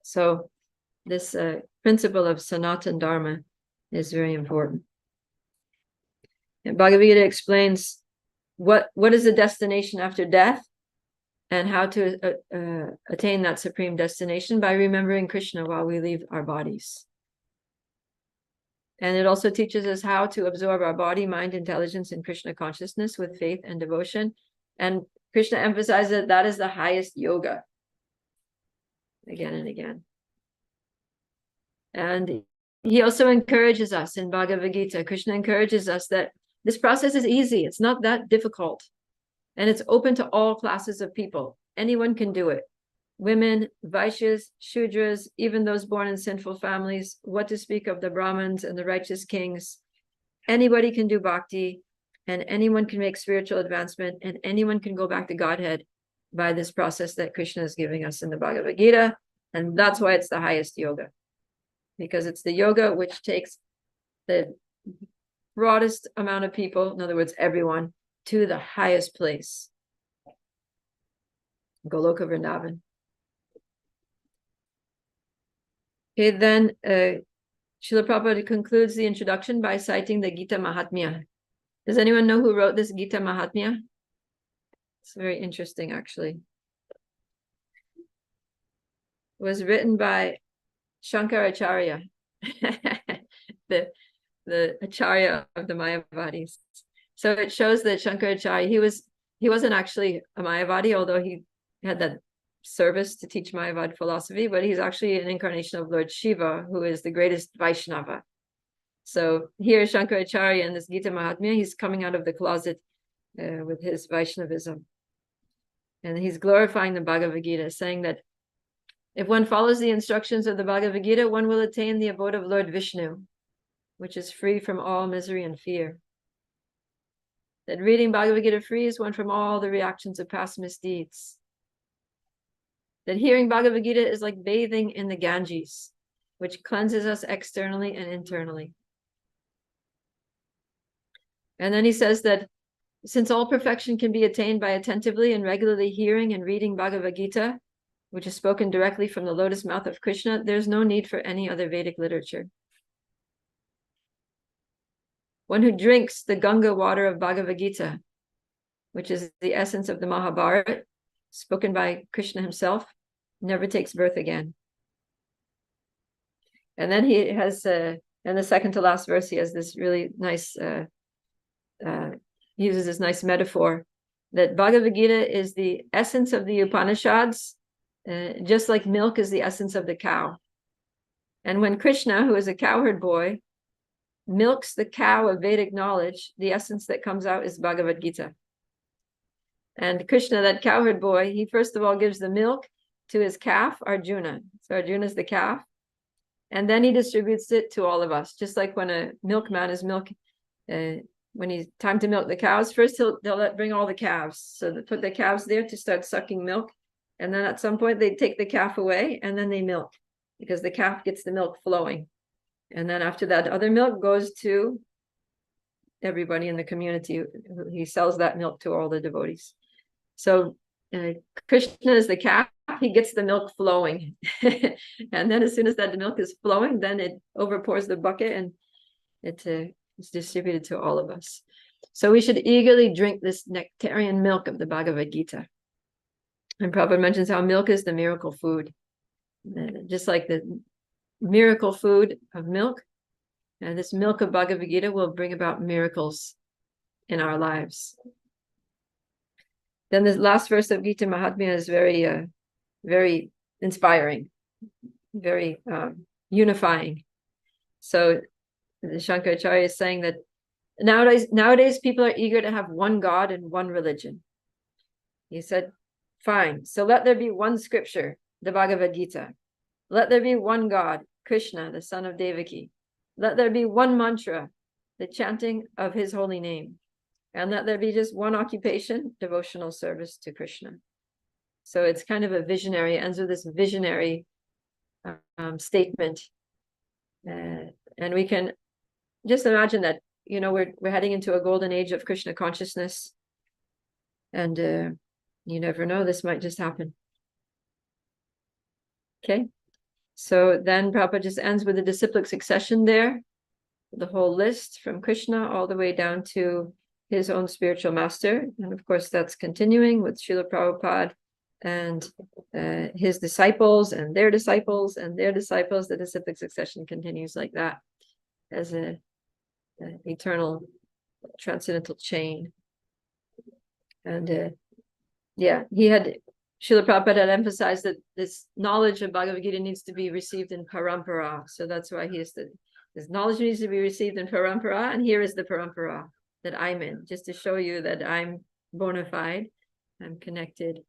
Speaker 1: So this principle of Sanatan Dharma is very important. And Bhagavad Gita explains what is the destination after death and how to attain that supreme destination by remembering Krishna while we leave our bodies. And it also teaches us how to absorb our body, mind, intelligence, and Krishna consciousness with faith and devotion. And Krishna emphasizes that is the highest yoga. Again and again. And he also encourages us in Bhagavad Gita. Krishna encourages us that this process is easy. It's not that difficult. And it's open to all classes of people. Anyone can do it. Women, Vaishyas, Shudras, even those born in sinful families, what to speak of the Brahmins and the righteous kings. Anybody can do bhakti, and anyone can make spiritual advancement, and anyone can go back to Godhead by this process that Krishna is giving us in the Bhagavad Gita. And that's why it's the highest yoga, because it's the yoga which takes the broadest amount of people, in other words, everyone, to the highest place. Goloka Vrindavan. Okay, then Srila Prabhupada concludes the introduction by citing the Gita Mahatmya. Does anyone know who wrote this Gita Mahatmya? It's very interesting, actually. It was written by Shankaracharya, the Acharya of the Mayavadis. So it shows that Shankaracharya, he wasn't actually a Mayavadi, although he had that service to teach Mayavad philosophy, but he's actually an incarnation of Lord Shiva, who is the greatest Vaishnava. So here Shankaracharya in this Gita Mahatmya, he's coming out of the closet with his Vaishnavism. And he's glorifying the Bhagavad Gita, saying that if one follows the instructions of the Bhagavad Gita, one will attain the abode of Lord Vishnu, which is free from all misery and fear. That reading Bhagavad Gita frees one from all the reactions of past misdeeds. That hearing Bhagavad Gita is like bathing in the Ganges, which cleanses us externally and internally. And then he says that since all perfection can be attained by attentively and regularly hearing and reading Bhagavad Gita, which is spoken directly from the lotus mouth of Krishna, there's no need for any other Vedic literature. One who drinks the Ganga water of Bhagavad Gita, which is the essence of the Mahabharata, spoken by Krishna himself, never takes birth again. And then he has, in the second to last verse, he has this really nice, he uses this nice metaphor that Bhagavad Gita is the essence of the Upanishads, just like milk is the essence of the cow. And when Krishna, who is a cowherd boy, milks the cow of Vedic knowledge, the essence that comes out is Bhagavad Gita. And Krishna, that cowherd boy, he first of all gives the milk to his calf, Arjuna. So Arjuna is the calf. And then he distributes it to all of us, just like when a milkman is when he's time to milk the cows, first they'll bring all the calves. So they put the calves there to start sucking milk. And then at some point they take the calf away and then they milk, because the calf gets the milk flowing. And then after that, other milk goes to everybody in the community. He sells that milk to all the devotees. So Krishna is the calf, he gets the milk flowing. And then as soon as that milk is flowing, then it overpours the bucket and it is distributed to all of us. So we should eagerly drink this nectarian milk of the Bhagavad Gita. And Prabhupada mentions how milk is the miracle food. Just like the miracle food of milk, and this milk of Bhagavad Gita will bring about miracles in our lives. Then the last verse of Gita Mahatmya is very, very inspiring, very unifying. So the Shankaracharya is saying that nowadays people are eager to have one God and one religion. He said, fine, so let there be one scripture, the Bhagavad Gita. Let there be one God, Krishna, the son of Devaki. Let there be one mantra, the chanting of his holy name. And let there be just one occupation, devotional service to Krishna. So it's kind of a visionary, ends with this visionary statement. And we can just imagine that, you know, we're heading into a golden age of Krishna consciousness. And you never know, this might just happen. Okay. So then Prabhupada just ends with the disciplic succession there, the whole list from Krishna all the way down to his own spiritual master. And of course, that's continuing with Srila Prabhupada and his disciples and their disciples and their disciples. The disciplic succession continues like that as an eternal transcendental chain. And yeah, Srila Prabhupada had emphasized that this knowledge of Bhagavad Gita needs to be received in parampara. So that's why this knowledge needs to be received in parampara. And here is the parampara that I'm in, just to show you that I'm bona fide, I'm connected,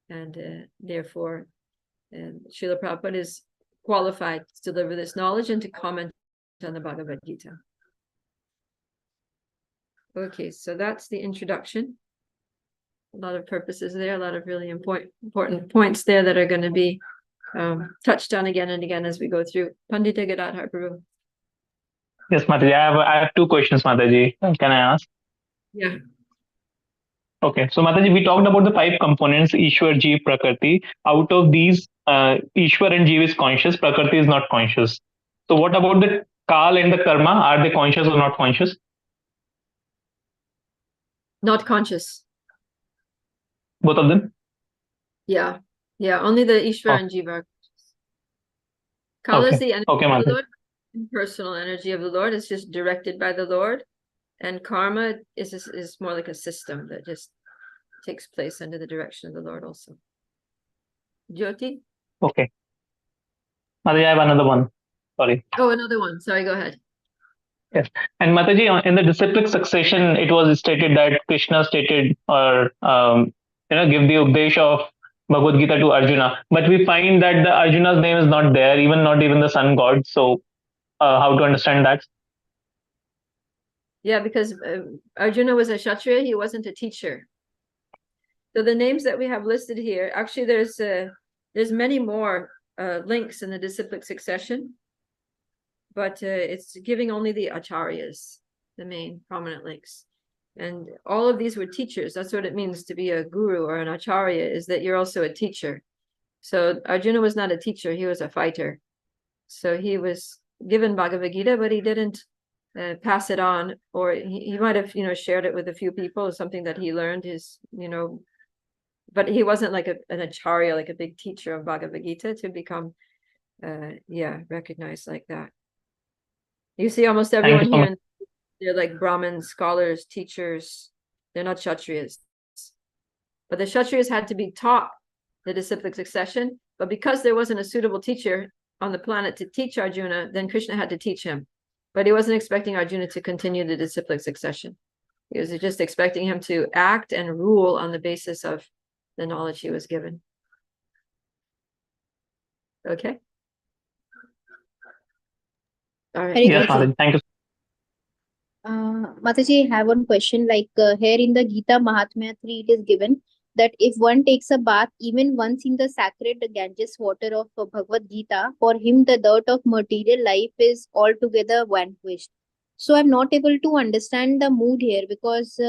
Speaker 1: and therefore Srila Prabhupada is qualified to deliver this knowledge and to comment on the Bhagavad Gita. Okay, so that's the introduction. A lot of purposes there, a lot of really important points there that are going to be touched on again and again as we go through. Pandita Gadadhar Prabhu.
Speaker 5: Yes, Mataji, I have two questions, Mataji. Can I ask?
Speaker 1: Yeah.
Speaker 5: Okay, so Mataji, we talked about the 5 components, Ishwar, Jeev, Prakriti. Out of these, Ishwar and Jeev is conscious, Prakriti is not conscious. So what about the Kal and the Karma? Are they conscious or not conscious?
Speaker 1: Not conscious.
Speaker 5: Both of them?
Speaker 1: Yeah. Yeah. Only the Ishvara and Jiva are conscious. Kala is the energy
Speaker 5: Okay,
Speaker 1: of the
Speaker 5: Mataji.
Speaker 1: Lord. Impersonal energy of the Lord. It's just directed by the Lord. And karma is more like a system that just takes place under the direction of the Lord also. Jyoti?
Speaker 5: Okay. Mataji, I have another one. Sorry.
Speaker 1: Oh, another one. Sorry, go ahead.
Speaker 5: Yes. And Mataji, in the disciplic succession, it was stated that Krishna stated or give the Updesh of Bhagavad Gita to Arjuna. But we find that the Arjuna's name is not there, not even the sun god. So how to understand that?
Speaker 1: Yeah, because Arjuna was a Kshatriya, he wasn't a teacher. So the names that we have listed here, actually there's many more links in the disciplic succession, but it's giving only the acharyas, the main prominent links. And all of these were teachers. That's what it means to be a guru or an acharya, is that you're also a teacher. So Arjuna was not a teacher, he was a fighter. So he was given Bhagavad Gita, but he didn't pass it on, or he might have, shared it with a few people, something that he learned but he wasn't like an acharya, like a big teacher of Bhagavad Gita to become, recognized like that. You see almost everyone here, they're like Brahmin scholars, teachers. They're not Kshatriyas. But the Kshatriyas had to be taught the disciplic succession, but because there wasn't a suitable teacher on the planet to teach Arjuna, then Krishna had to teach him. But he wasn't expecting Arjuna to continue the disciplic succession. He was just expecting him to act and rule on the basis of the knowledge he was given. Okay. All right.
Speaker 5: Yes, Mataji. Thank you.
Speaker 8: Mataji, I have one question. Like here in the Gita Mahatmya 3, it is given that if one takes a bath even once in the sacred Ganges water of Bhagavad Gita, for him the dirt of material life is altogether vanquished. So I'm not able to understand the mood here, because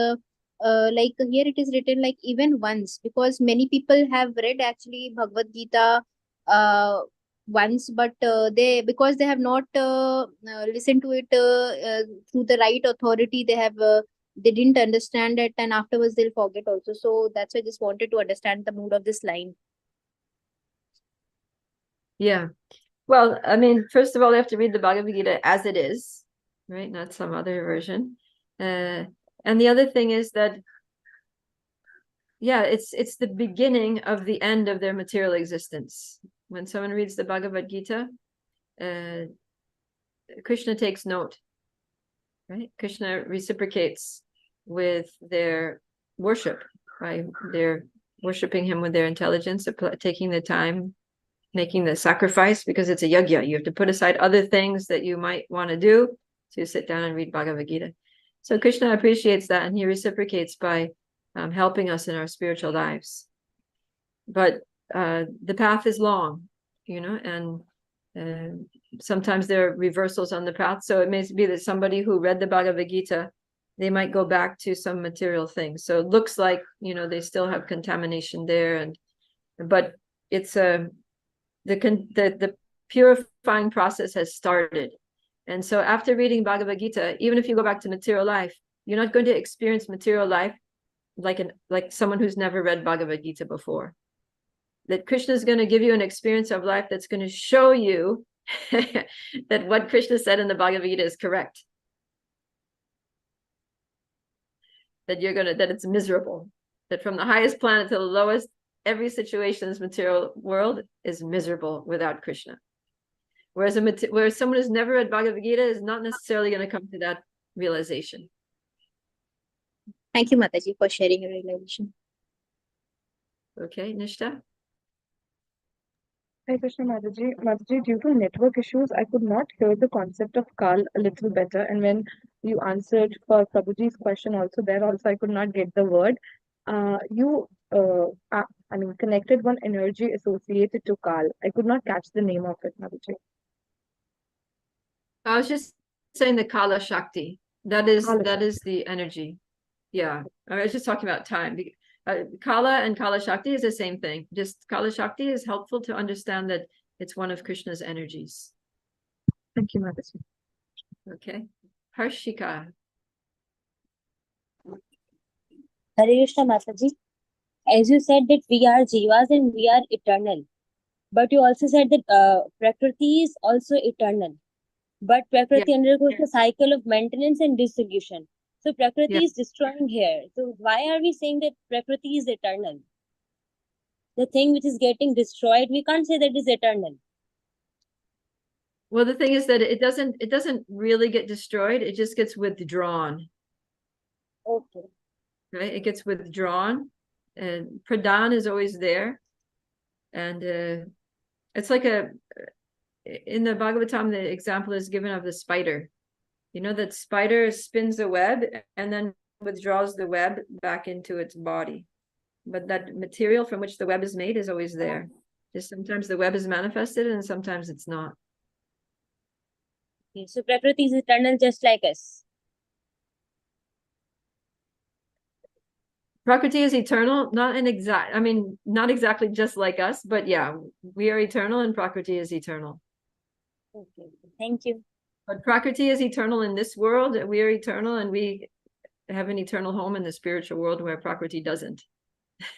Speaker 8: like here it is written like even once, because many people have read actually Bhagavad Gita once, but because they have not listened to it through the right authority, they didn't understand it, and afterwards they'll forget also. So that's why I just wanted to understand the mood of this line.
Speaker 1: Yeah. Well, I mean, first of all, they have to read the Bhagavad Gita as it is, right? Not some other version. And the other thing is that, it's the beginning of the end of their material existence. When someone reads the Bhagavad Gita, Krishna takes note, right? Krishna reciprocates with their worship, right? They're worshiping him with their intelligence, taking the time, making the sacrifice, because it's a yajna. You have to put aside other things that you might want to do to sit down and read Bhagavad Gita. So Krishna appreciates that, and he reciprocates by helping us in our spiritual lives. But the path is long, and sometimes there are reversals on the path. So it may be that somebody who read the Bhagavad Gita, they might go back to some material things. So it looks like, they still have contamination there, but it's the purifying process has started. And so after reading Bhagavad Gita, even if you go back to material life, you're not going to experience material life like someone who's never read Bhagavad Gita before. That Krishna is going to give you an experience of life that's going to show you that what Krishna said in the Bhagavad Gita is correct. That it's miserable. That from the highest planet to the lowest, every situation in this material world is miserable without Krishna. Whereas someone who's never read Bhagavad Gita is not necessarily going to come to that realization.
Speaker 8: Thank you, Mataji, for sharing your realization.
Speaker 1: Okay, Nishta?
Speaker 4: Hi, Krishna Mataji. Mataji, due to network issues, I could not hear the concept of Kal a little better. And when you answered for Prabhuji's question I could not get the word. Connected one energy associated to Kal. I could not catch the name of it, Mataji.
Speaker 1: I was just saying the Kala Shakti. That is the energy. Yeah, I was just talking about time. Kala and Kala Shakti is the same thing. Just Kala Shakti is helpful to understand that it's one of Krishna's energies.
Speaker 4: Thank you, Mataji.
Speaker 1: Okay. Harshika.
Speaker 16: Hare Krishna Mataji. As you said that we are jivas and we are eternal, but you also said that Prakriti is also eternal. But Prakriti undergoes a cycle of maintenance and dissolution. So Prakriti is destroying here. So why are we saying that Prakriti is eternal? The thing which is getting destroyed, we can't say that is eternal.
Speaker 1: Well, the thing is that it doesn't really get destroyed. It just gets withdrawn.
Speaker 16: Okay.
Speaker 1: Right? It gets withdrawn, and Pradhan is always there. And it's like in the Bhagavatam, the example is given of the spider. You know, that spider spins a web and then withdraws the web back into its body. But that material from which the web is made is always there. Just sometimes the web is manifested and sometimes it's not.
Speaker 16: Okay, so Prakriti is eternal just like us.
Speaker 1: Prakriti is eternal, not exactly just like us, but yeah, we are eternal and Prakriti is eternal.
Speaker 16: Okay, thank you.
Speaker 1: But Prakriti is eternal in this world, we are eternal, and we have an eternal home in the spiritual world where Prakriti doesn't.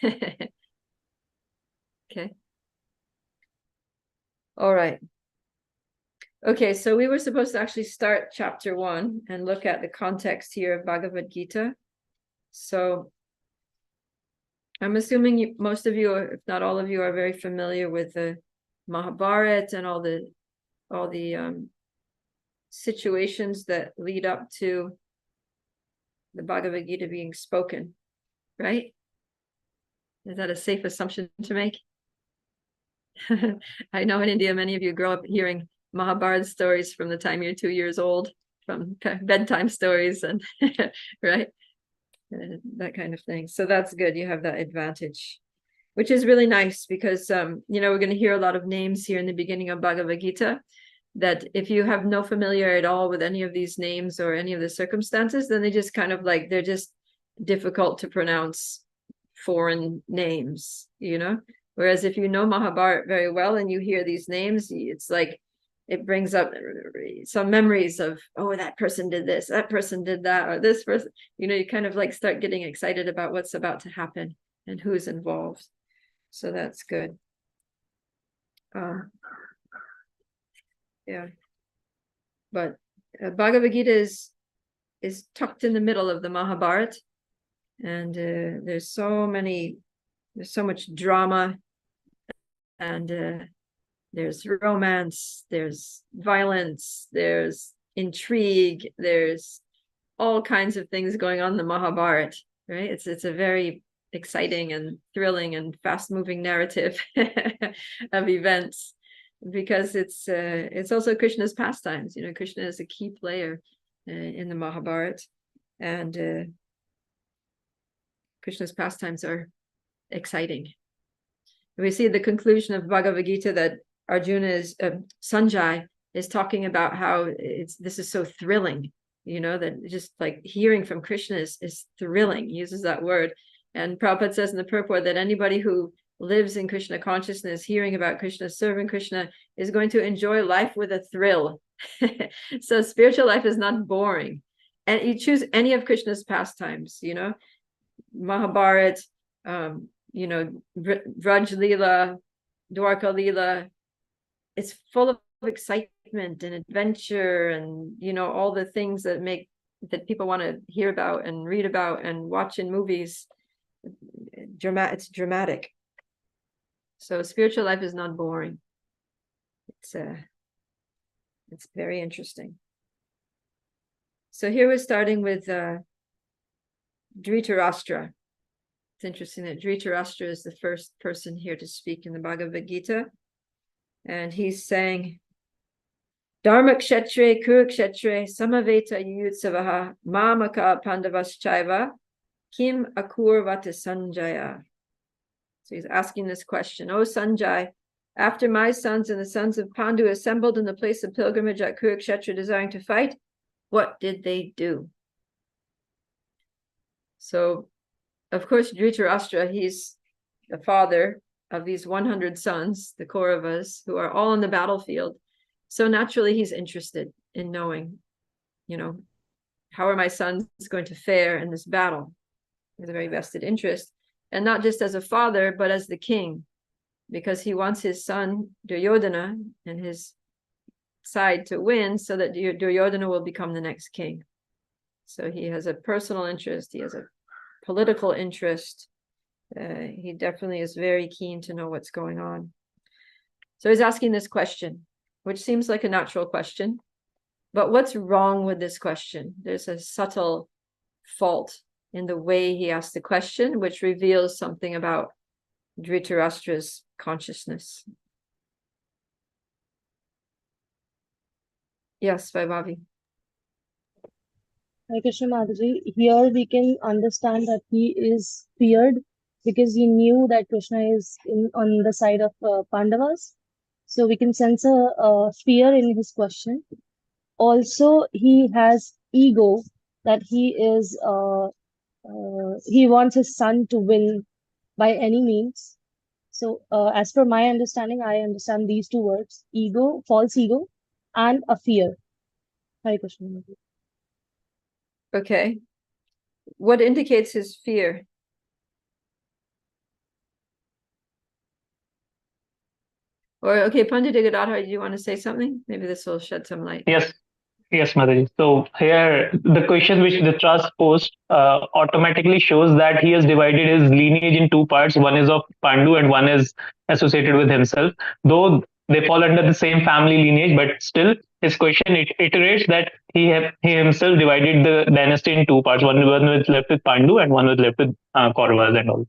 Speaker 1: Okay. All right. Okay, so we were supposed to actually start chapter 1 and look at the context here of Bhagavad Gita. So I'm assuming most of you, if not all of you, are very familiar with the Mahabharata and all the situations that lead up to the Bhagavad Gita being spoken, right? Is that a safe assumption to make? I know in India, many of you grow up hearing Mahabharata stories from the time you're 2 years old, from bedtime stories and right? That kind of thing. So that's good. You have that advantage, which is really nice because, we're going to hear a lot of names here in the beginning of Bhagavad Gita, that if you have no familiarity at all with any of these names or any of the circumstances, then they just kind of like, they're just difficult to pronounce foreign names, Whereas if you know Mahabharata very well and you hear these names, it's like, it brings up some memories of, oh, that person did this, that person did that, or this person, you kind of like start getting excited about what's about to happen and who's involved. So that's good. Yeah. But Bhagavad Gita is tucked in the middle of the Mahabharata, and there's so much drama, and there's romance, there's violence, there's intrigue, there's all kinds of things going on in the Mahabharata, right? It's a very exciting and thrilling and fast-moving narrative of events, because it's also Krishna's pastimes. Krishna is a key player in the Mahabharata, and Krishna's pastimes are exciting. We see at the conclusion of Bhagavad Gita that Sanjay is talking about how this is so thrilling, that just like hearing from Krishna is thrilling. He uses that word. And Prabhupada says in the purport that anybody who lives in Krishna consciousness, hearing about Krishna, serving Krishna, is going to enjoy life with a thrill. So spiritual life is not boring. And you choose any of Krishna's pastimes, Mahabharata, Vraj Leela, Dwarka Leela. It's full of excitement and adventure and, all the things that people want to hear about and read about and watch in movies. It's dramatic. So spiritual life is not boring. It's very interesting. So here we're starting with Dhritarashtra. It's interesting that Dhritarashtra is the first person here to speak in the Bhagavad Gita. And he's saying, Dharma kshetre kurukshetre samaveta yutsavaha mamaka pandavaschaiva kim akurvata Sanjaya. So he's asking this question, O Sanjay, after my sons and the sons of Pandu assembled in the place of pilgrimage at Kurukshetra desiring to fight, what did they do? So, of course, Dhritarashtra, he's the father of these 100 sons, the Kauravas, who are all on the battlefield. So naturally, he's interested in knowing, how are my sons going to fare in this battle? with a very vested interest, and not just as a father, but as the king, because he wants his son Duryodhana and his side to win so that Duryodhana will become the next king. So he has a personal interest, he has a political interest. He definitely is very keen to know what's going on. So he's asking this question, which seems like a natural question, but what's wrong with this question? There's a subtle fault in the way he asked the question, which reveals something about Dhritarashtra's consciousness. Yes, Vaibhavi.
Speaker 6: Hare Krishna Mataji, here we can understand that he is feared because he knew that Krishna is on the side of Pandavas. So we can sense a fear in his question. Also, he has ego that he wants his son to win by any means. So as per my understanding, I understand these two words: ego, false ego, and a fear. Hare Krishna Mataji.
Speaker 1: Okay. What indicates his fear? Or, okay, Pandit Gadadhar, do you want to say something? Maybe this will shed some light.
Speaker 5: Yes, Mataji. So here, the question which the trust posed automatically shows that he has divided his lineage in two parts. One is of Pandu and one is associated with himself. Though they fall under the same family lineage, but still his question iterates that he himself divided the dynasty in two parts. One was left with Pandu and one was left with Kauravas and all.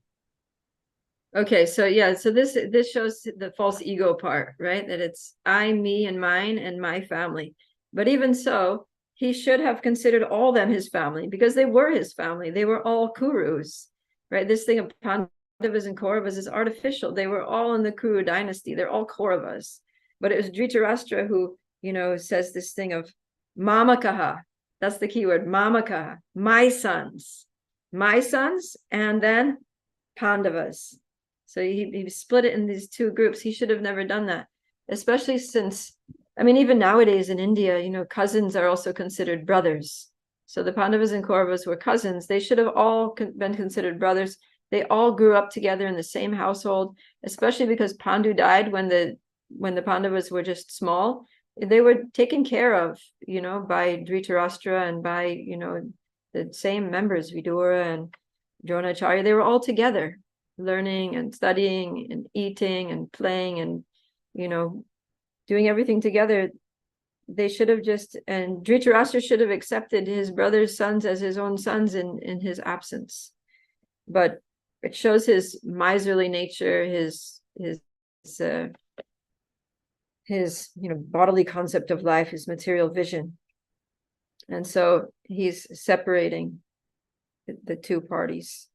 Speaker 1: Okay, so yeah, so this shows the false ego part, right? That it's I, me, and mine, and my family. But even so, he should have considered all them his family, because they were his family. They were all Kurus, right? This thing of Pandavas and Kauravas is artificial. They were all in the Kuru dynasty. They're all Kauravas. But it was Dhritarashtra who, says this thing of Mamakaha. That's the key word, Mamakaha. My sons, and then Pandavas. So he split it in these two groups. He should have never done that, especially since, even nowadays in India, cousins are also considered brothers. So the Pandavas and Kauravas were cousins. They should have all been considered brothers. They all grew up together in the same household, especially because Pandu died when the Pandavas were just small. They were taken care of, by Dhritarashtra and by, the same members, Vidura and Dronacharya. They were all together, learning and studying and eating and playing and doing everything together. They should have and Dhritarashtra should have accepted his brother's sons as his own sons in his absence. But it shows his miserly nature, his bodily concept of life, his material vision. And so he's separating the two parties.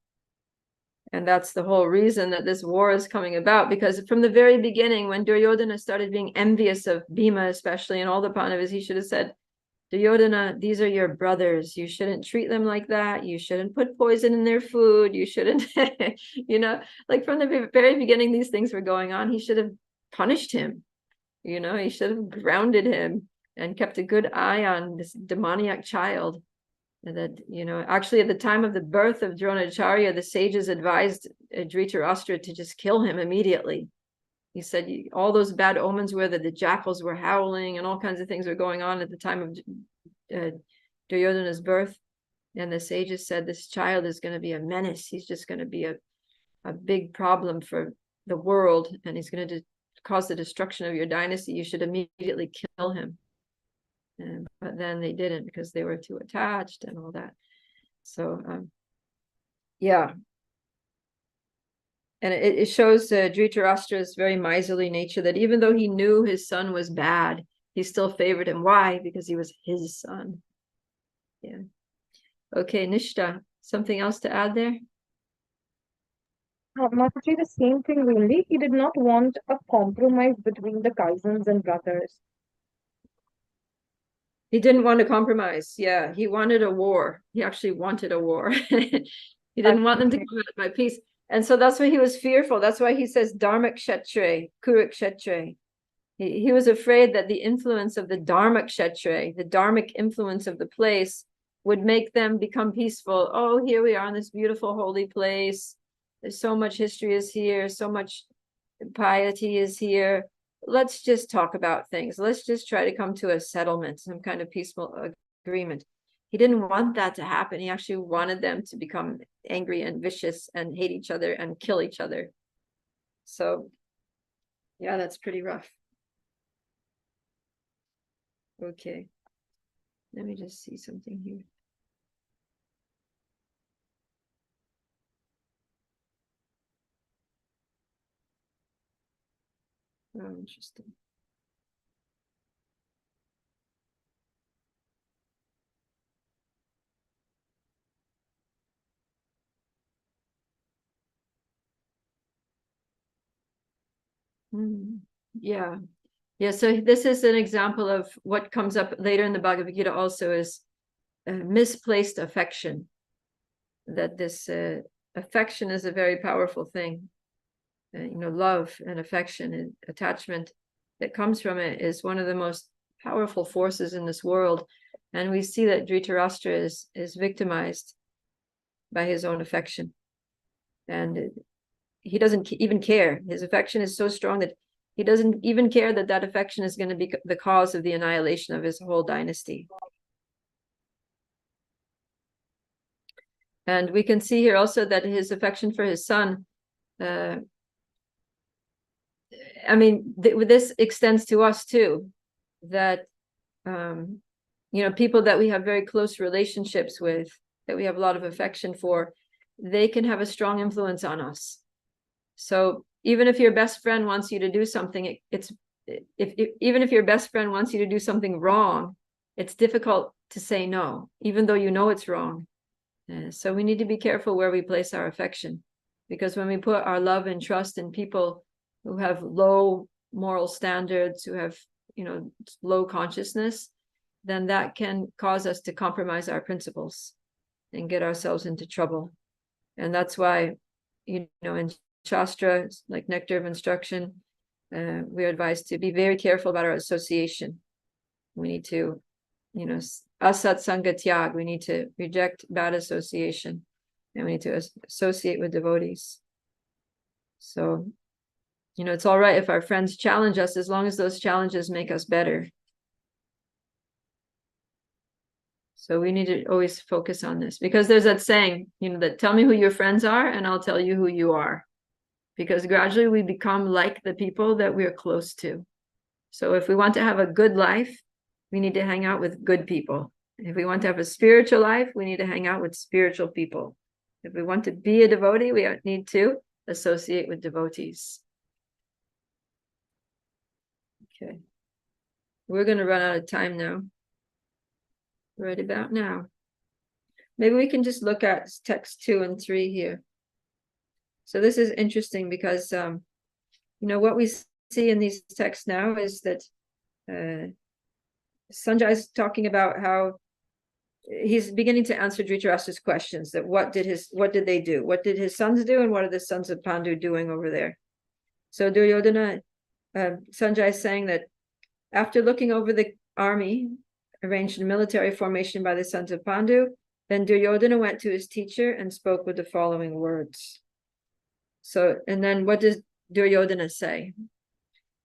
Speaker 1: And that's the whole reason that this war is coming about, because from the very beginning, when Duryodhana started being envious of Bhima, especially, and all the Pandavas, he should have said, Duryodhana, these are your brothers. You shouldn't treat them like that. You shouldn't put poison in their food. You shouldn't, like from the very beginning, these things were going on. He should have punished him. He should have grounded him and kept a good eye on this demoniac child. And that, actually at the time of the birth of Dronacharya, the sages advised Dhritarashtra to just kill him immediately. He said all those bad omens were that the jackals were howling and all kinds of things were going on at the time of Duryodhana's birth. And the sages said, this child is going to be a menace. He's just going to be a big problem for the world. And he's going to cause the destruction of your dynasty. You should immediately kill him. But then they didn't, because they were too attached and all that. So, yeah. And it shows Dhritarashtra's very miserly nature, that even though he knew his son was bad, he still favored him. Why? Because he was his son. Yeah. Okay, Nishta, something else to add there?
Speaker 4: Mataji, the same thing really. He did not want a compromise between the cousins and brothers.
Speaker 1: He didn't want to compromise. Yeah, he wanted a war. He actually wanted a war. He didn't want them to come out by peace. And so that's why he was fearful. That's why he says Dharmak Kshetre, Kurik Kshetre. He was afraid that the influence of the Dharmak Kshetre, the dharmic influence of the place, would make them become peaceful. Oh, here we are in this beautiful holy place. There's so much history is here, so much piety is here. Let's just talk about things. Let's just try to come to a settlement, some kind of peaceful agreement. He didn't want that to happen. He actually wanted them to become angry and vicious and hate each other and kill each other. So, yeah, that's pretty rough. Okay. Let me just see something here. Oh, interesting. Yeah. Yeah, so this is an example of what comes up later in the Bhagavad Gita also is misplaced affection. That this affection is a very powerful thing. Love and affection and attachment that comes from it is one of the most powerful forces in this world. And we see that Dhritarashtra is victimized by his own affection. And he doesn't even care. His affection is so strong that he doesn't even care that that affection is going to be the cause of the annihilation of his whole dynasty. And we can see here also that his affection for his son, this extends to us too, that, people that we have very close relationships with, that we have a lot of affection for, they can have a strong influence on us. So even if your best friend wants you to do something, even if your best friend wants you to do something wrong, it's difficult to say no, even though you know it's wrong. So we need to be careful where we place our affection, because when we put our love and trust in people who have low moral standards, who have, low consciousness, then that can cause us to compromise our principles and get ourselves into trouble. And that's why, in Shastra, like Nectar of Instruction, we're advised to be very careful about our association. We need to, asat sanga tyag, we need to reject bad association, and we need to associate with devotees. So, it's all right if our friends challenge us, as long as those challenges make us better. So we need to always focus on this, because there's that saying, that tell me who your friends are and I'll tell you who you are. Because gradually we become like the people that we're close to. So if we want to have a good life, we need to hang out with good people. If we want to have a spiritual life, we need to hang out with spiritual people. If we want to be a devotee, we need to associate with devotees. Okay. We're going to run out of time now. Right about now. Maybe we can just look at text 2 and 3 here. So this is interesting because, what we see in these texts now is that Sanjay is talking about how he's beginning to answer Dhritarashtra's questions, that what did they do? What did his sons do? And what are the sons of Pandu doing over there? So Duryodhana, Sanjay is saying that after looking over the army arranged in military formation by the sons of Pandu, then Duryodhana went to his teacher and spoke with the following words. So, and then what does Duryodhana say?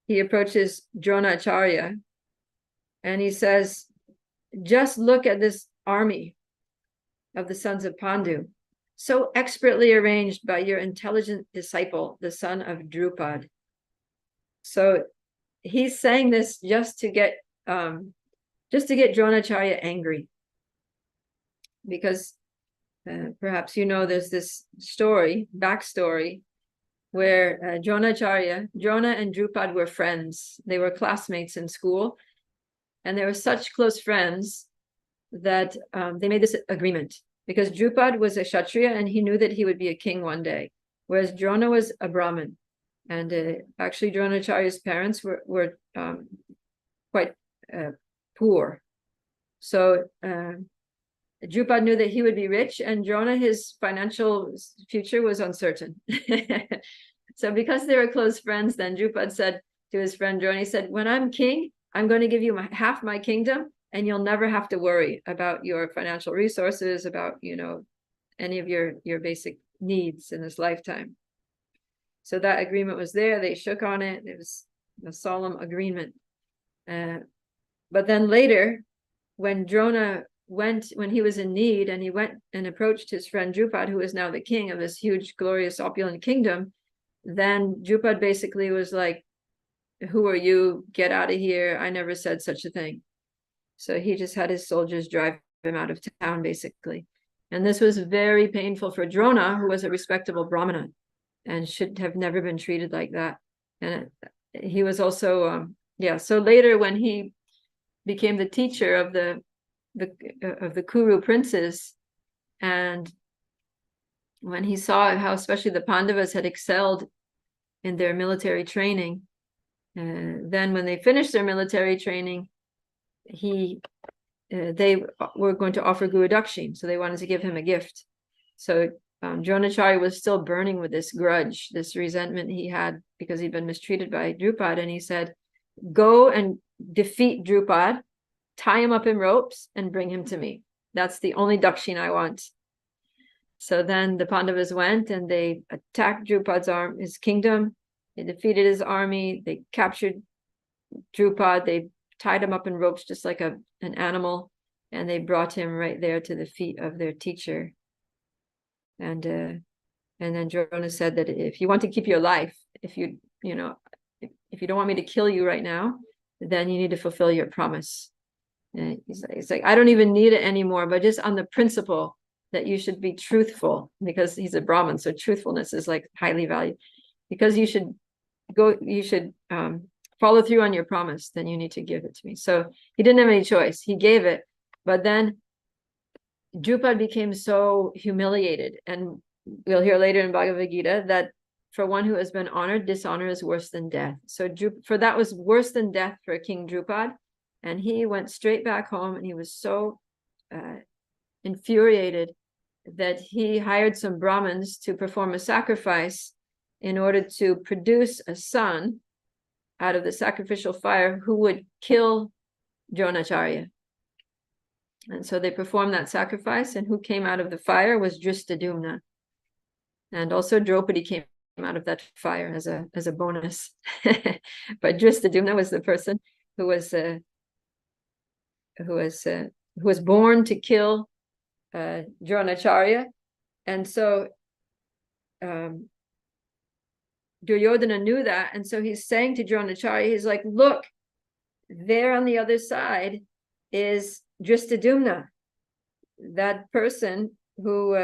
Speaker 1: He approaches Dronacharya and he says, just look at this army of the sons of Pandu, so expertly arranged by your intelligent disciple, the son of Drupad. So he's saying this just to get Dronacharya angry, because perhaps there's this backstory, where Drona and Drupad were friends. They were classmates in school, and they were such close friends that they made this agreement, because Drupad was a Kshatriya and he knew that he would be a king one day, whereas Drona was a Brahmin. And actually Dronacharya's parents were quite poor. So Drupad knew that he would be rich, and Drona, his financial future was uncertain. So because they were close friends, then Drupad said to his friend Drona, he said, when I'm king, I'm going to give you half my kingdom, and you'll never have to worry about your financial resources, about, you know, any of your basic needs in this lifetime. So that agreement was there. They shook on it. It was a solemn agreement. But then later, when Drona went, when he was in need, and he went and approached his friend Drupad, who is now the king of this huge, glorious, opulent kingdom, then Drupad basically was like, who are you? Get out of here. I never said such a thing. So he just had his soldiers drive him out of town, basically. And this was very painful for Drona, who was a respectable Brahmana and should have never been treated like that. And he was also, so later when he became the teacher of the Kuru princes, and when he saw how especially the Pandavas had excelled in their military training, then when they finished their military training, they were going to offer Guru Dakshin, so they wanted to give him a gift. So Dronacharya was still burning with this grudge, this resentment he had because he'd been mistreated by Drupad, and he said, go and defeat Drupad, tie him up in ropes, and bring him to me. That's the only Dakshin I want. So then the Pandavas went and they attacked Drupad's his kingdom. They defeated his army. They captured Drupad. They tied him up in ropes just like an animal, and they brought him right there to the feet of their teacher. And then Drona said that if you want to keep your life, if you don't want me to kill you right now, then you need to fulfill your promise. And he's like, I don't even need it anymore, but just on the principle that you should be truthful, because he's a Brahmin, so truthfulness is like highly valued. Because you should follow through on your promise, then you need to give it to me. So he didn't have any choice. He gave it, but then Drupad became so humiliated, and we'll hear later in Bhagavad Gita that for one who has been honored, dishonor is worse than death. So for that was worse than death for King Drupad, and he went straight back home, and he was so infuriated that he hired some Brahmins to perform a sacrifice in order to produce a son out of the sacrificial fire who would kill Dronacharya. And so they performed that sacrifice, and who came out of the fire was Dristadumna. And also Draupadi came out of that fire as a bonus. But Dristadumna was the person who was born to kill Dronacharya. And so Duryodhana knew that, and so he's saying to Dronacharya, he's like, look, there on the other side is Dristadumna, that person who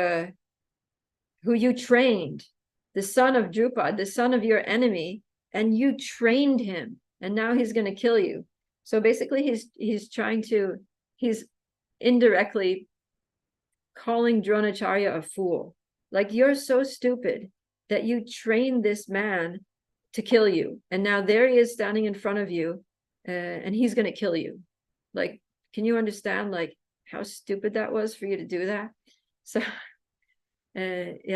Speaker 1: you trained, the son of Drupad, the son of your enemy, and you trained him, and now he's going to kill you. So basically he's indirectly calling Dronacharya a fool. Like, you're so stupid that you trained this man to kill you, and now there he is standing in front of you, and he's going to kill you. Like, can you understand like how stupid that was for you to do that? So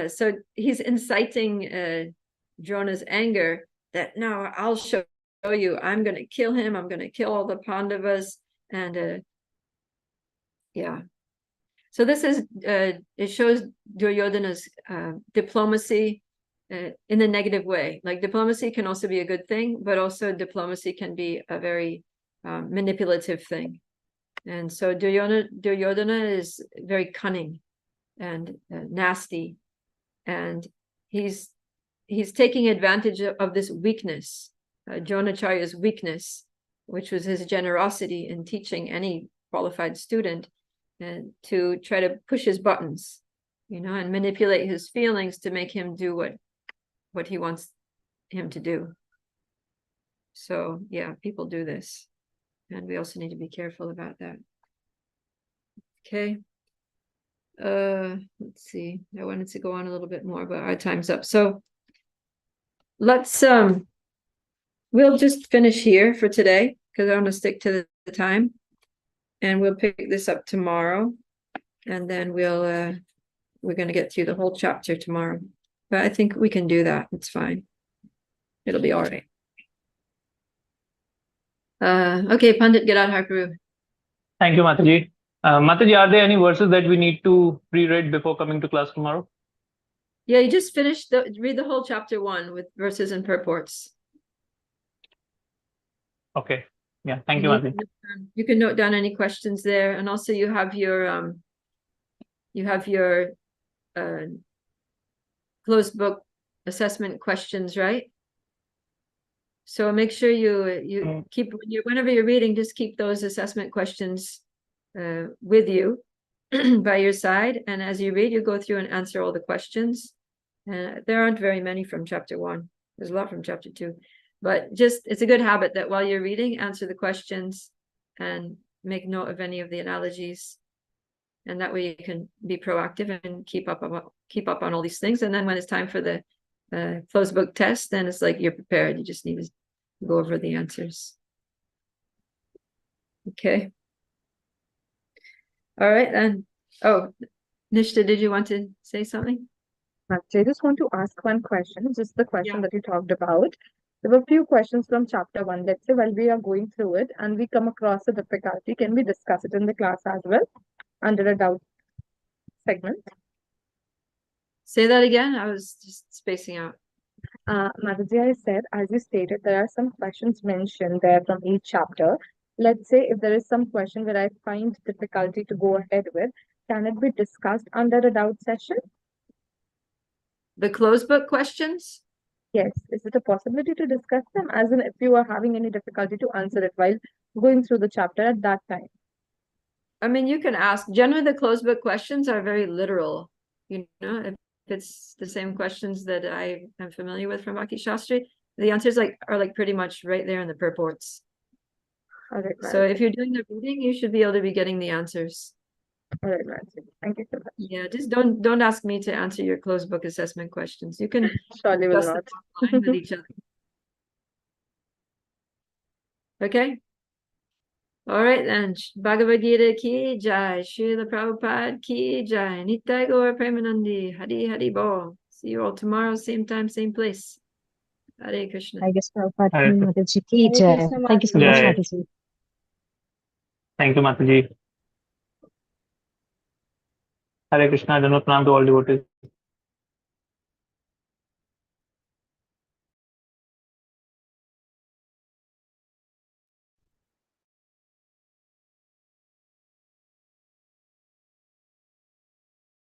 Speaker 1: so he's inciting Drona's anger that, no, I'll show you, I'm going to kill him, I'm going to kill all the Pandavas. And so this is it shows Duryodhana's diplomacy in a negative way. Like, diplomacy can also be a good thing, but also diplomacy can be a very manipulative thing. And so Duryodhana is very cunning and nasty, and he's taking advantage of this weakness, Dronacharya's weakness, which was his generosity in teaching any qualified student, and to try to push his buttons, and manipulate his feelings to make him do what he wants him to do. So yeah, people do this, and we also need to be careful about that. Okay. Let's see. I wanted to go on a little bit more, but our time's up. So let's we'll just finish here for today, because I want to stick to the time, and we'll pick this up tomorrow, and then we're going to get through the whole chapter tomorrow. But I think we can do that. It's fine. It'll be all right. Okay, Pandit Gadadhar Prabhu.
Speaker 5: Thank you, Mataji. Mataji, are there any verses that we need to reread before coming to class tomorrow?
Speaker 1: Yeah, you just finished read the whole chapter 1 with verses and purports.
Speaker 5: Okay. Yeah, thank you, Mataji.
Speaker 1: You can note down any questions there, and also you have your closed book assessment questions, right? So make sure you keep whenever you're reading, just keep those assessment questions with you by your side, and as you read, you go through and answer all the questions. There aren't very many from chapter 1. There's a lot from chapter 2, but it's a good habit that while you're reading, answer the questions and make note of any of the analogies, and that way you can be proactive and keep up on all these things. And then when it's time for the closed book test, then it's like you're prepared. You just need to go over the answers. Okay. All right, then. Oh, Nishta, did you want to say something?
Speaker 4: I just want to ask one question, just the question that you talked about. There were a few questions from chapter 1. Let's say while we are going through it and we come across a difficulty, can we discuss it in the class as well under a doubt segment?
Speaker 1: Say that again. I was just spacing out.
Speaker 4: Mataji, I said, as you stated, there are some questions mentioned there from each chapter. Let's say if there is some question where I find difficulty to go ahead with, can it be discussed under a doubt session?
Speaker 1: The closed book questions?
Speaker 4: Yes. Is it a possibility to discuss them, as in if you are having any difficulty to answer it while going through the chapter at that time?
Speaker 1: I mean, you can ask. Generally, the closed book questions are very literal. You know, if it's the same questions that I am familiar with from Bhakti Shastri, the answers are pretty much right there in the purports.
Speaker 4: All right,
Speaker 1: so if you're doing the reading, you should be able to be getting the answers.
Speaker 4: All right, thank you so much.
Speaker 1: Yeah, just don't ask me to answer your closed book assessment questions. You can
Speaker 4: surely will
Speaker 1: discuss
Speaker 4: not
Speaker 1: them offline with each other. Okay. All right then. Bhagavad Gita ki jai. Srila Prabhupada ki jai. Nitai Gaur Premanandi. Hari Hari Bol. See you all tomorrow, same time, same place. Hare Krishna.
Speaker 17: I guess Prabhupada
Speaker 5: Hare
Speaker 17: ki
Speaker 5: Krishna.
Speaker 17: Mataji ki jai. Thank you so much,
Speaker 5: Jai.
Speaker 17: Mataji.
Speaker 5: Thank you, Mataji. Hare Krishna. Pranam to all devotees.